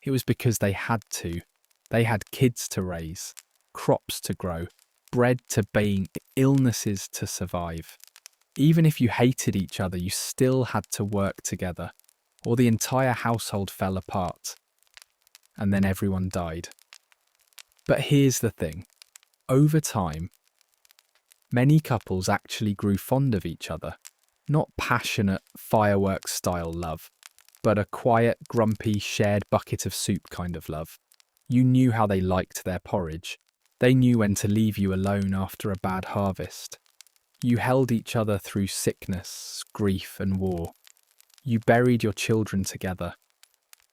It was because they had to. They had kids to raise, crops to grow, bread to bake, illnesses to survive. Even if you hated each other, you still had to work together, or the entire household fell apart. And then everyone died. But here's the thing. Over time, many couples actually grew fond of each other. Not passionate, fireworks-style love, but a quiet, grumpy, shared bucket of soup kind of love. You knew how they liked their porridge. They knew when to leave you alone after a bad harvest. You held each other through sickness, grief, and war. You buried your children together.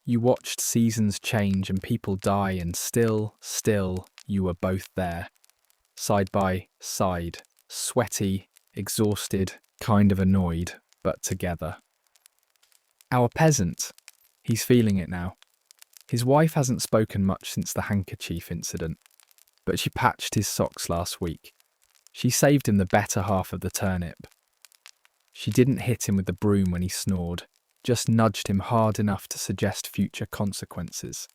You watched seasons change and people die, and still, you were both there. Side by side, sweaty, exhausted, kind of annoyed, but together. Our peasant, he's feeling it now. His wife hasn't spoken much since the handkerchief incident, but she patched his socks last week. She saved him the better half of the turnip. She didn't hit him with the broom when he snored, just nudged him hard enough to suggest future consequences.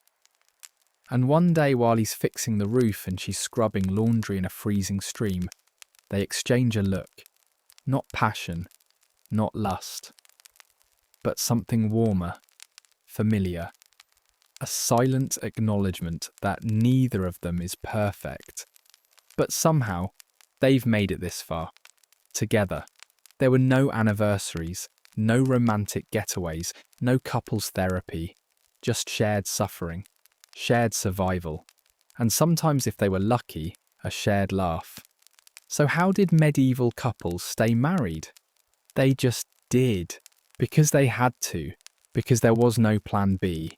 And one day while he's fixing the roof and she's scrubbing laundry in a freezing stream, they exchange a look. Not passion, not lust, but something warmer, familiar. A silent acknowledgement that neither of them is perfect. But somehow, they've made it this far. Together. There were no anniversaries, no romantic getaways, no couples therapy, just shared suffering, shared survival, and sometimes, if they were lucky, a shared laugh. So how did medieval couples stay married? They just did, because they had to, because there was no plan B.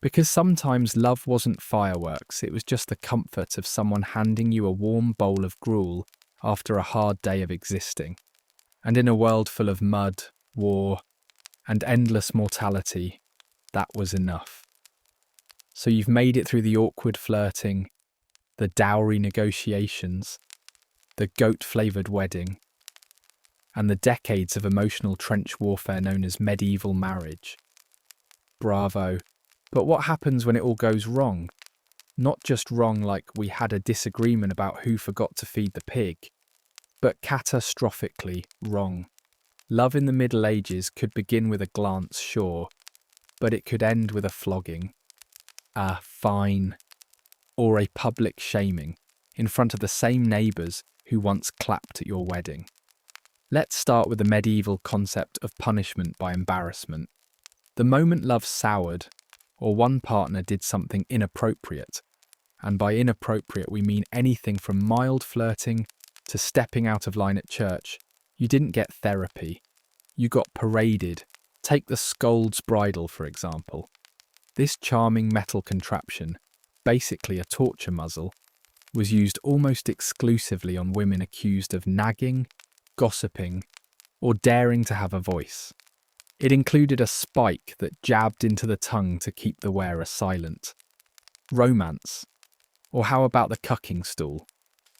Because sometimes love wasn't fireworks, it was just the comfort of someone handing you a warm bowl of gruel after a hard day of existing. And in a world full of mud, war, and endless mortality, that was enough. So you've made it through the awkward flirting, the dowry negotiations, the goat-flavoured wedding, and the decades of emotional trench warfare known as medieval marriage. Bravo. But what happens when it all goes wrong? Not just wrong like we had a disagreement about who forgot to feed the pig, but catastrophically wrong. Love in the Middle Ages could begin with a glance, sure, but it could end with a flogging, a fine, or a public shaming in front of the same neighbours who once clapped at your wedding. Let's start with the medieval concept of punishment by embarrassment. The moment love soured, or one partner did something inappropriate, and by inappropriate we mean anything from mild flirting to stepping out of line at church, you didn't get therapy. You got paraded. Take the scold's bridle, for example. This charming metal contraption, basically a torture muzzle, was used almost exclusively on women accused of nagging, gossiping, or daring to have a voice. It included a spike that jabbed into the tongue to keep the wearer silent. Romance. Or how about the cucking stool?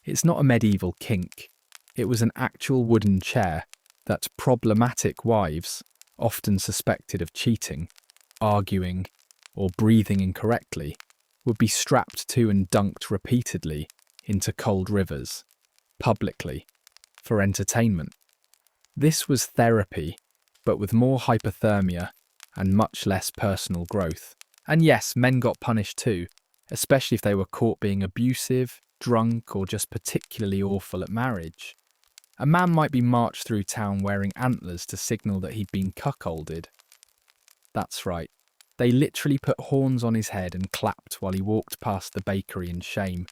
It's not a medieval kink. It was an actual wooden chair that problematic wives, often suspected of cheating, arguing, or breathing incorrectly, would be strapped to and dunked repeatedly into cold rivers, publicly, for entertainment. This was therapy, but with more hypothermia and much less personal growth. And yes, men got punished too, especially if they were caught being abusive, drunk, or just particularly awful at marriage. A man might be marched through town wearing antlers to signal that he'd been cuckolded. That's right, they literally put horns on his head and clapped while he walked past the bakery in shame.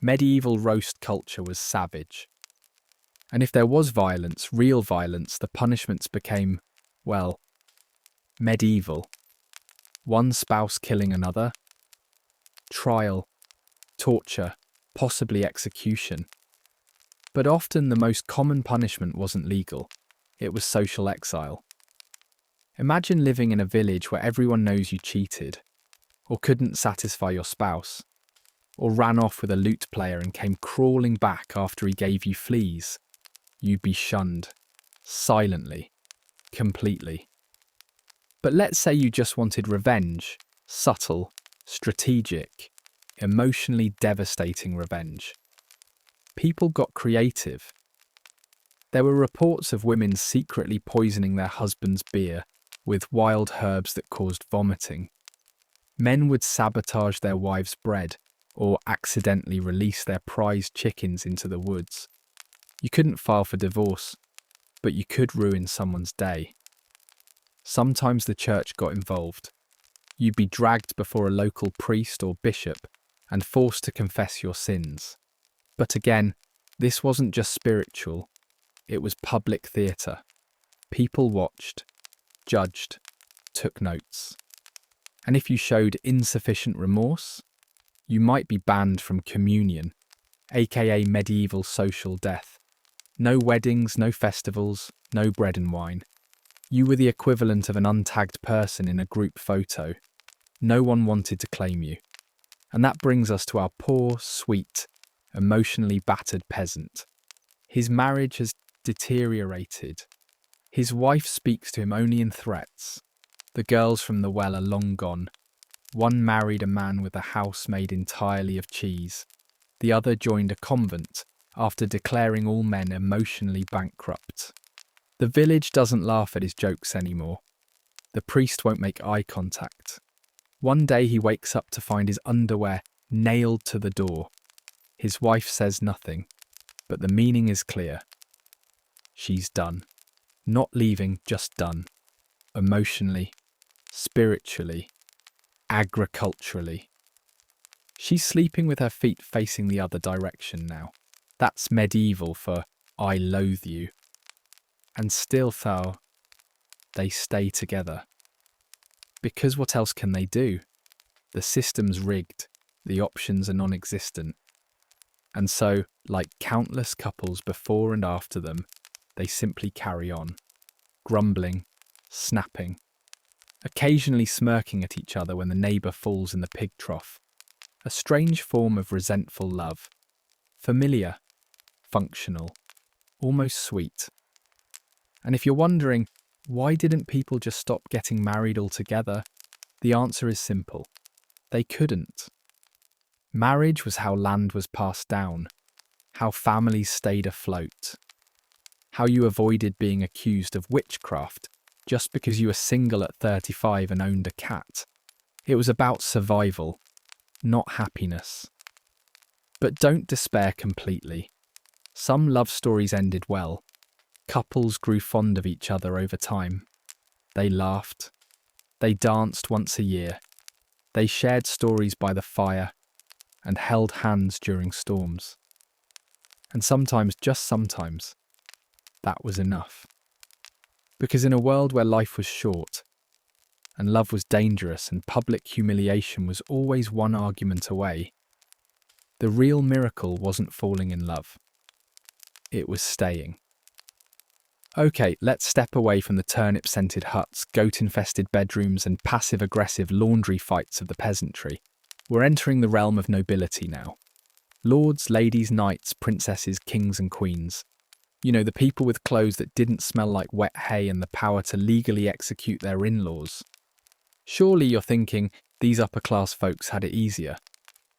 Medieval roast culture was savage. And if there was violence, real violence, the punishments became, well, medieval. One spouse killing another, trial, torture, possibly execution. But often the most common punishment wasn't legal, it was social exile. Imagine living in a village where everyone knows you cheated, or couldn't satisfy your spouse, or ran off with a lute player and came crawling back after he gave you fleas. You'd be shunned, silently, completely. But let's say you just wanted revenge, subtle, strategic, emotionally devastating revenge. People got creative. There were reports of women secretly poisoning their husband's beer with wild herbs that caused vomiting. Men would sabotage their wives' bread or accidentally release their prized chickens into the woods. You couldn't file for divorce, but you could ruin someone's day. Sometimes the church got involved. You'd be dragged before a local priest or bishop and forced to confess your sins. But again, this wasn't just spiritual, it was public theatre. People watched, judged, took notes. And if you showed insufficient remorse, you might be banned from communion, aka medieval social death. No weddings, no festivals, no bread and wine. You were the equivalent of an untagged person in a group photo. No one wanted to claim you. And that brings us to our poor, sweet, emotionally battered peasant. His marriage has deteriorated. His wife speaks to him only in threats. The girls from the well are long gone. One married a man with a house made entirely of cheese. The other joined a convent after declaring all men emotionally bankrupt. The village doesn't laugh at his jokes anymore. The priest won't make eye contact. One day he wakes up to find his underwear nailed to the door. His wife says nothing, but the meaning is clear. She's done. Not leaving, just done. Emotionally, spiritually, agriculturally. She's sleeping with her feet facing the other direction now. That's medieval for I loathe you. And still, though, they stay together. Because what else can they do? The system's rigged, the options are non-existent. And so, like countless couples before and after them, they simply carry on, grumbling, snapping, occasionally smirking at each other when the neighbour falls in the pig trough. A strange form of resentful love. Familiar, functional, almost sweet. And if you're wondering, why didn't people just stop getting married altogether? The answer is simple. They couldn't. Marriage was how land was passed down, how families stayed afloat, how you avoided being accused of witchcraft just because you were single at 35 and owned a cat. It was about survival, not happiness. But don't despair completely. Some love stories ended well. Couples grew fond of each other over time. They laughed. They danced once a year. They shared stories by the fire and held hands during storms. And sometimes, just sometimes, that was enough. Because in a world where life was short, and love was dangerous and public humiliation was always one argument away, the real miracle wasn't falling in love. It was staying. Okay, let's step away from the turnip-scented huts, goat-infested bedrooms and passive-aggressive laundry fights of the peasantry. We're entering the realm of nobility now. Lords, ladies, knights, princesses, kings and queens. You know, the people with clothes that didn't smell like wet hay and the power to legally execute their in-laws. Surely you're thinking, these upper-class folks had it easier.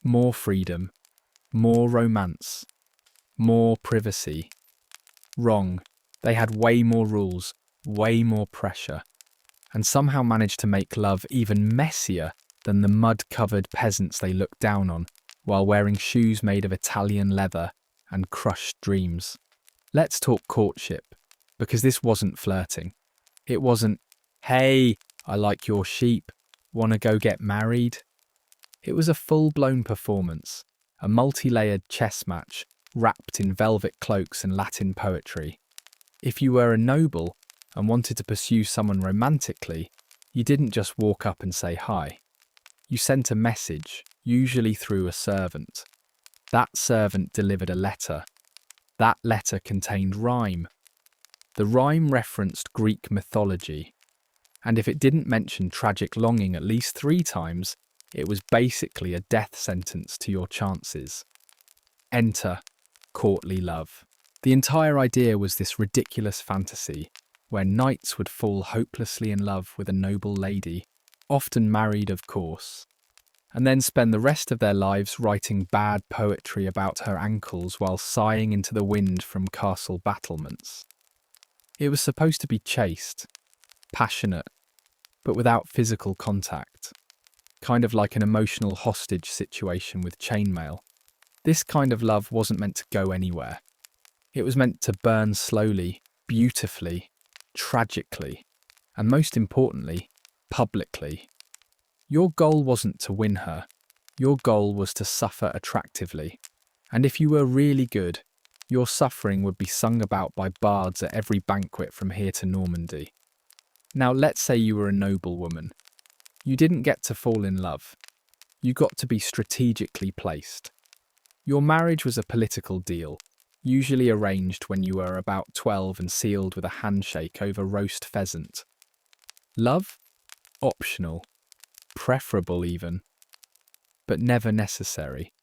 More freedom, more romance, more privacy. Wrong. They had way more rules, way more pressure, and somehow managed to make love even messier than the mud-covered peasants they looked down on, while wearing shoes made of Italian leather and crushed dreams. Let's talk courtship, because this wasn't flirting. It wasn't, hey, I like your sheep, wanna go get married? It was a full-blown performance, a multi-layered chess match, wrapped in velvet cloaks and Latin poetry. If you were a noble and wanted to pursue someone romantically, you didn't just walk up and say hi. You sent a message, usually through a servant. That servant delivered a letter. That letter contained rhyme. The rhyme referenced Greek mythology. And if it didn't mention tragic longing at least 3 times, it was basically a death sentence to your chances. Enter courtly love. The entire idea was this ridiculous fantasy, where knights would fall hopelessly in love with a noble lady, often married of course, and then spend the rest of their lives writing bad poetry about her ankles while sighing into the wind from castle battlements. It was supposed to be chaste, passionate, but without physical contact, kind of like an emotional hostage situation with chainmail. This kind of love wasn't meant to go anywhere. It was meant to burn slowly, beautifully, tragically, and most importantly, publicly. Your goal wasn't to win her. Your goal was to suffer attractively. And if you were really good, your suffering would be sung about by bards at every banquet from here to Normandy. Now let's say you were a noble woman. You didn't get to fall in love. You got to be strategically placed. Your marriage was a political deal, usually arranged when you were about 12 and sealed with a handshake over roast pheasant. Love? Optional. Preferable even. But never necessary.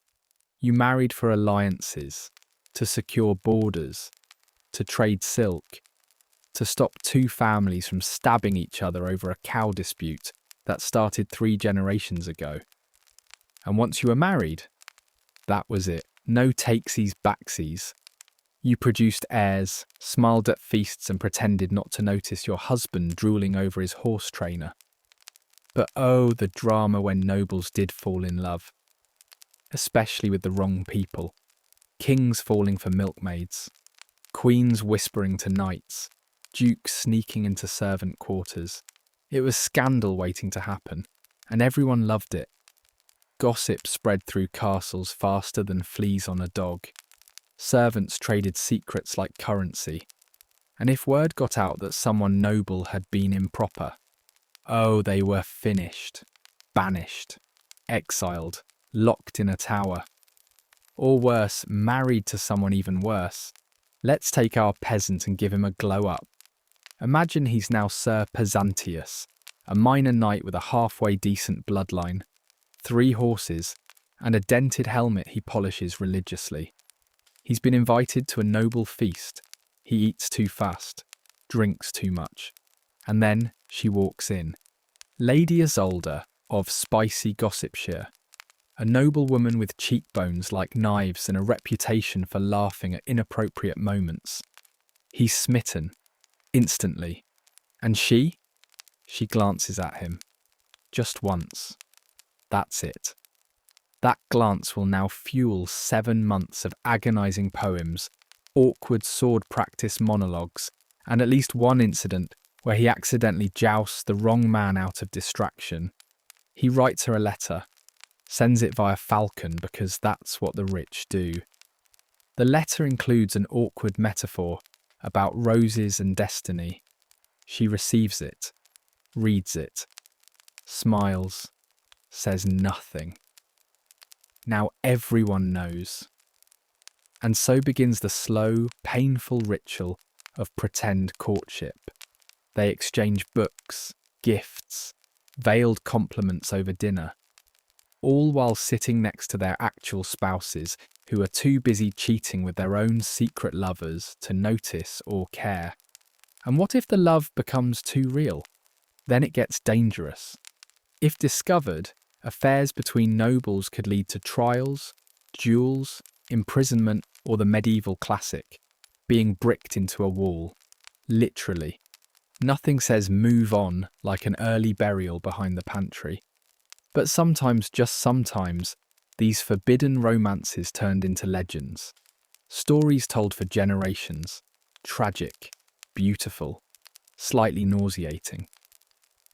You married for alliances, to secure borders, to trade silk, to stop 2 families from stabbing each other over a cow dispute that started 3 generations ago. And once you were married, that was it. No takesies backsies. You produced heirs, smiled at feasts and pretended not to notice your husband drooling over his horse trainer. But oh, the drama when nobles did fall in love. Especially with the wrong people. Kings falling for milkmaids. Queens whispering to knights. Dukes sneaking into servant quarters. It was scandal waiting to happen. and everyone loved it. Gossip spread through castles faster than fleas on a dog. Servants traded secrets like currency. And if word got out that someone noble had been improper, oh, they were finished, banished, exiled, locked in a tower. Or worse, married to someone even worse. Let's take our peasant and give him a glow-up. Imagine he's now Sir Pesantius, a minor knight with a halfway decent bloodline, 3 horses, and a dented helmet he polishes religiously. He's been invited to a noble feast. He eats too fast, drinks too much. And then she walks in. Lady Isolde of spicy Gossipshire, a noble woman with cheekbones like knives and a reputation for laughing at inappropriate moments. He's smitten, instantly. And she? She glances at him. Just once. That's it. That glance will now fuel 7 months of agonizing poems, awkward sword practice monologues, and at least one incident where he accidentally jousts the wrong man out of distraction. He writes her a letter, sends it via falcon because that's what the rich do. The letter includes an awkward metaphor about roses and destiny. She receives it, reads it, smiles, says nothing. Now everyone knows. And so begins the slow, painful ritual of pretend courtship. They exchange books, gifts, veiled compliments over dinner, all while sitting next to their actual spouses who are too busy cheating with their own secret lovers to notice or care. And what if the love becomes too real? Then it gets dangerous. If discovered, affairs between nobles could lead to trials, duels, imprisonment, or the medieval classic, being bricked into a wall. Literally. Nothing says move on like an early burial behind the pantry. But sometimes, just sometimes, these forbidden romances turned into legends. Stories told for generations. Tragic, beautiful, slightly nauseating.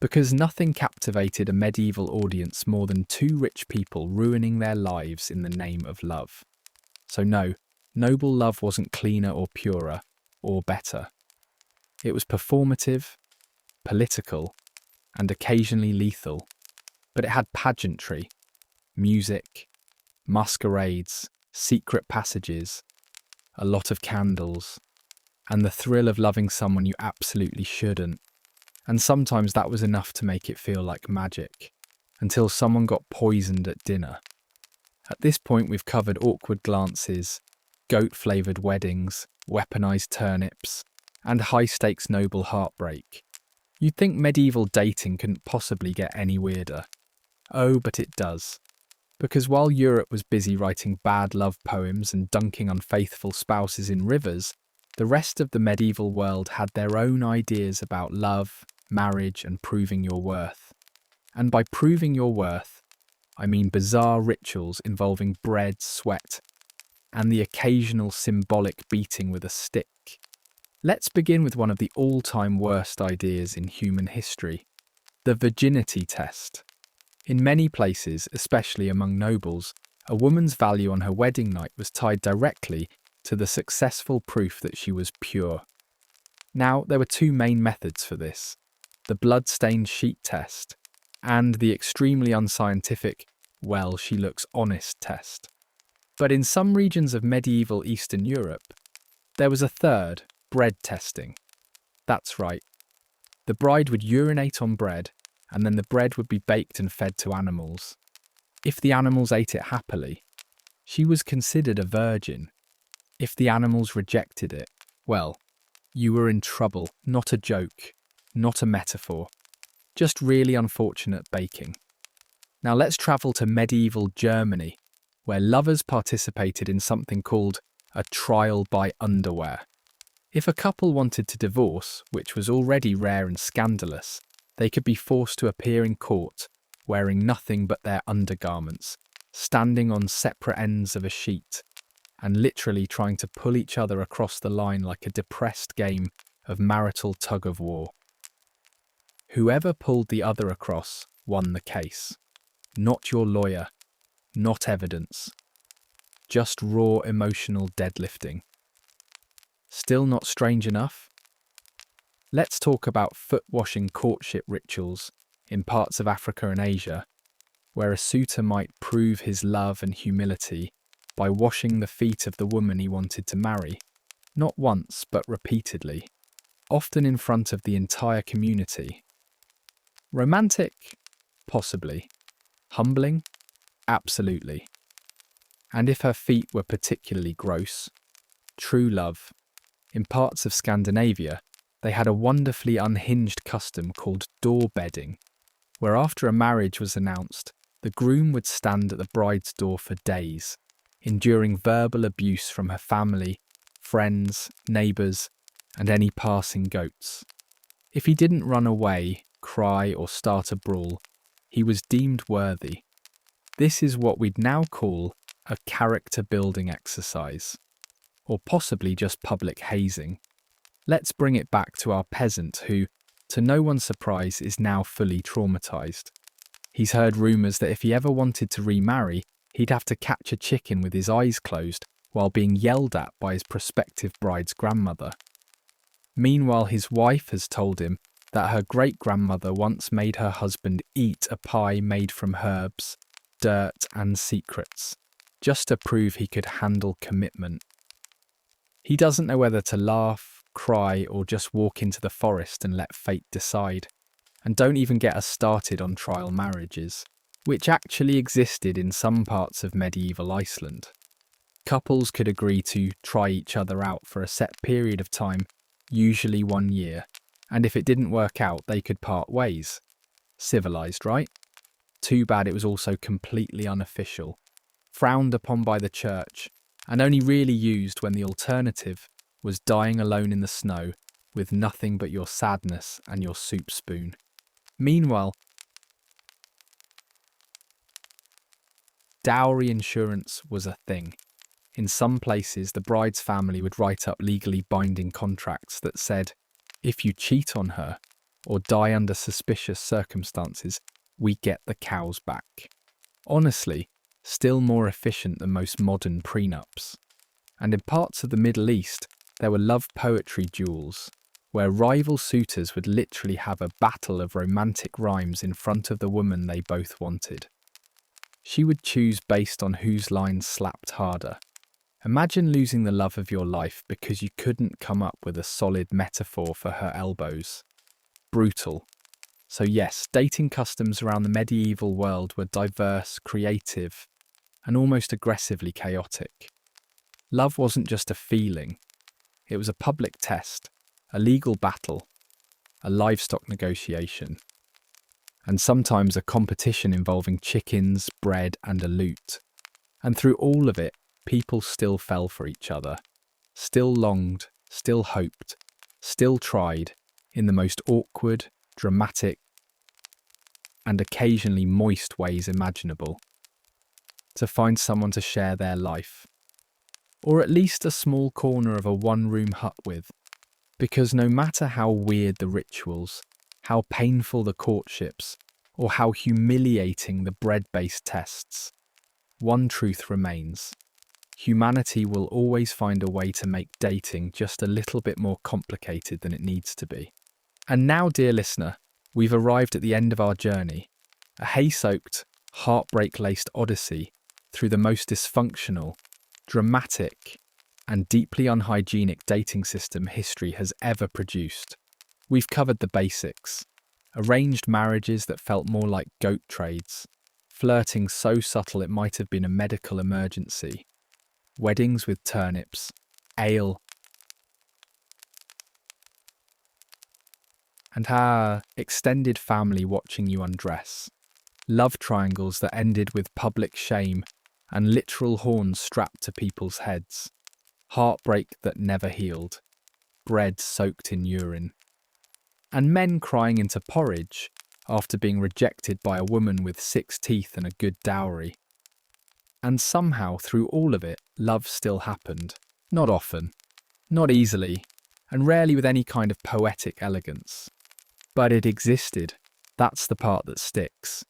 Because nothing captivated a medieval audience more than 2 rich people ruining their lives in the name of love. So no, noble love wasn't cleaner or purer, or better. It was performative, political, and occasionally lethal. But it had pageantry, music, masquerades, secret passages, a lot of candles, and the thrill of loving someone you absolutely shouldn't. And sometimes that was enough to make it feel like magic, until someone got poisoned at dinner. At this point we've covered awkward glances, goat-flavoured weddings, weaponised turnips, and high-stakes noble heartbreak. You'd think medieval dating couldn't possibly get any weirder. Oh, but it does. Because while Europe was busy writing bad love poems and dunking unfaithful spouses in rivers, the rest of the medieval world had their own ideas about love, marriage, and proving your worth. And by proving your worth, I mean bizarre rituals involving bread, sweat, and the occasional symbolic beating with a stick. Let's begin with one of the all-time worst ideas in human history, the virginity test. In many places, especially among nobles, a woman's value on her wedding night was tied directly to the successful proof that she was pure. Now, there were 2 main methods for this, the blood-stained sheet test and the extremely unscientific, well, she looks honest test. But in some regions of medieval Eastern Europe, there was a third, bread testing. That's right. The bride would urinate on bread, and then the bread would be baked and fed to animals. If the animals ate it happily, she was considered a virgin. If the animals rejected it, well, you were in trouble, not a joke, not a metaphor, just really unfortunate baking. Now let's travel to medieval Germany, where lovers participated in something called a trial by underwear. If a couple wanted to divorce, which was already rare and scandalous, they could be forced to appear in court, wearing nothing but their undergarments, standing on separate ends of a sheet, and literally trying to pull each other across the line like a depressed game of marital tug-of-war. Whoever pulled the other across won the case. Not your lawyer, not evidence, just raw emotional deadlifting. Still not strange enough? Let's talk about foot-washing courtship rituals in parts of Africa and Asia, where a suitor might prove his love and humility by washing the feet of the woman he wanted to marry, not once but repeatedly, often in front of the entire community. Romantic? Possibly. Humbling? Absolutely. And if her feet were particularly gross, true love. In parts of Scandinavia, they had a wonderfully unhinged custom called door bedding, where after a marriage was announced, the groom would stand at the bride's door for days, enduring verbal abuse from her family, friends, neighbours, and any passing goats. If he didn't run away, cry, or start a brawl, he was deemed worthy. This is what we'd now call a character-building exercise, or possibly just public hazing. Let's bring it back to our peasant who, to no one's surprise, is now fully traumatised. He's heard rumours that if he ever wanted to remarry, he'd have to catch a chicken with his eyes closed while being yelled at by his prospective bride's grandmother. Meanwhile, his wife has told him that her great-grandmother once made her husband eat a pie made from herbs, dirt and secrets, just to prove he could handle commitment. He doesn't know whether to laugh, cry, or just walk into the forest and let fate decide. And don't even get us started on trial marriages, which actually existed in some parts of medieval Iceland. Couples could agree to try each other out for a set period of time, usually 1 year, and if it didn't work out, they could part ways. Civilized, right? Too bad it was also completely unofficial, frowned upon by the church, and only really used when the alternative was dying alone in the snow with nothing but your sadness and your soup spoon. Meanwhile, dowry insurance was a thing. In some places, the bride's family would write up legally binding contracts that said, if you cheat on her or die under suspicious circumstances, we get the cows back. Honestly, still more efficient than most modern prenups. And in parts of the Middle East, there were love poetry duels, where rival suitors would literally have a battle of romantic rhymes in front of the woman they both wanted. She would choose based on whose lines slapped harder. Imagine losing the love of your life because you couldn't come up with a solid metaphor for her elbows. Brutal. So yes, dating customs around the medieval world were diverse, creative, and almost aggressively chaotic. Love wasn't just a feeling. It was a public test, a legal battle, a livestock negotiation, and sometimes a competition involving chickens, bread, and a lute. And through all of it, people still fell for each other, still longed, still hoped, still tried, in the most awkward, dramatic, and occasionally moist ways imaginable, to find someone to share their life, or at least a small corner of a one-room hut with, because no matter how weird the rituals, how painful the courtships, or how humiliating the bread-based tests, one truth remains. Humanity will always find a way to make dating just a little bit more complicated than it needs to be. And now, dear listener, we've arrived at the end of our journey, a hay-soaked, heartbreak-laced odyssey through the most dysfunctional, dramatic, and deeply unhygienic dating system history has ever produced. We've covered the basics, arranged marriages that felt more like goat trades, flirting so subtle it might have been a medical emergency, weddings with turnips, ale, and extended family watching you undress, love triangles that ended with public shame and literal horns strapped to people's heads, heartbreak that never healed, bread soaked in urine, and men crying into porridge after being rejected by a woman with 6 teeth and a good dowry. And somehow, through all of it, love still happened. Not often, not easily, and rarely with any kind of poetic elegance. But it existed, That's the part that sticks.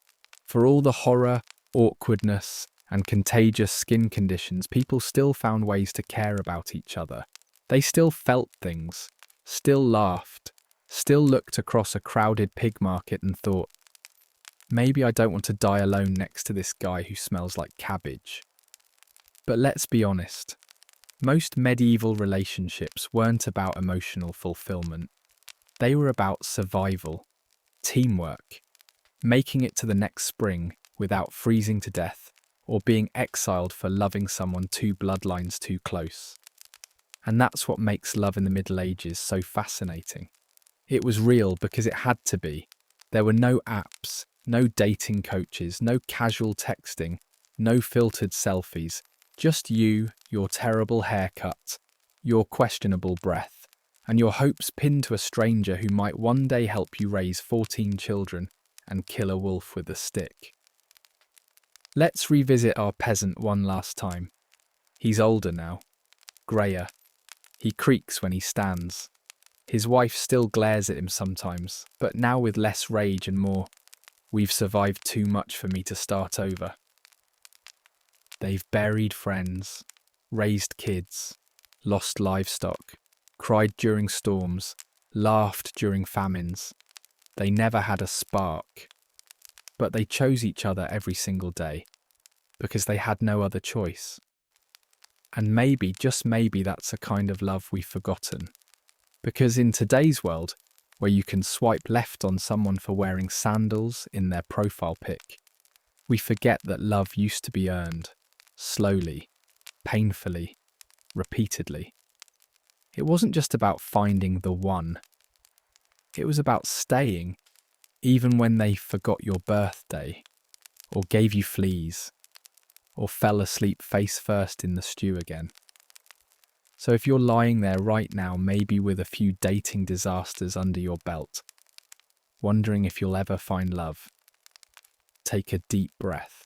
For all the horror, awkwardness, and contagious skin conditions, people still found ways to care about each other. They still felt things, still laughed, still looked across a crowded pig market and thought, maybe I don't want to die alone next to this guy who smells like cabbage. But let's be honest, most medieval relationships weren't about emotional fulfillment. They were about survival, teamwork, making it to the next spring without freezing to death or being exiled for loving someone two bloodlines too close. And that's what makes love in the Middle Ages so fascinating. It was real because it had to be. There were no apps, no dating coaches, no casual texting, no filtered selfies, just you, your terrible haircut, your questionable breath, and your hopes pinned to a stranger who might one day help you raise 14 children and kill a wolf with a stick. Let's revisit our peasant one last time. He's older now, greyer. He creaks when he stands. His wife still glares at him sometimes, but now with less rage and more, "We've survived too much for me to start over." They've buried friends, raised kids, lost livestock, cried during storms, laughed during famines. They never had a spark, but they chose each other every single day because they had no other choice. And maybe, just maybe, that's a kind of love we've forgotten. Because in today's world, where you can swipe left on someone for wearing sandals in their profile pic, we forget that love used to be earned, slowly, painfully, repeatedly. It wasn't just about finding the one. It was about staying, even when they forgot your birthday, or gave you fleas, or fell asleep face first in the stew again. So if you're lying there right now, maybe with a few dating disasters under your belt, wondering if you'll ever find love, take a deep breath.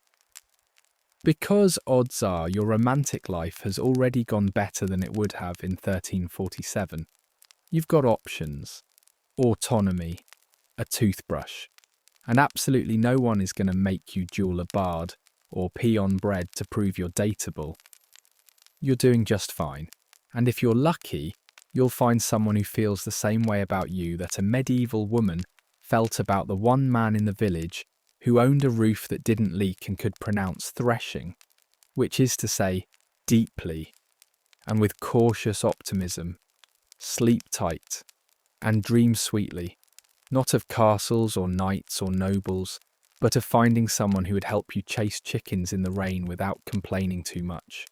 Because odds are your romantic life has already gone better than it would have in 1347. You've got options, autonomy, a toothbrush, and absolutely no one is going to make you duel a bard or pee on bread to prove you're dateable. You're doing just fine. And if you're lucky, you'll find someone who feels the same way about you that a medieval woman felt about the one man in the village who owned a roof that didn't leak and could pronounce threshing, which is to say, deeply, and with cautious optimism, sleep tight, and dream sweetly, not of castles or knights or nobles, but of finding someone who would help you chase chickens in the rain without complaining too much.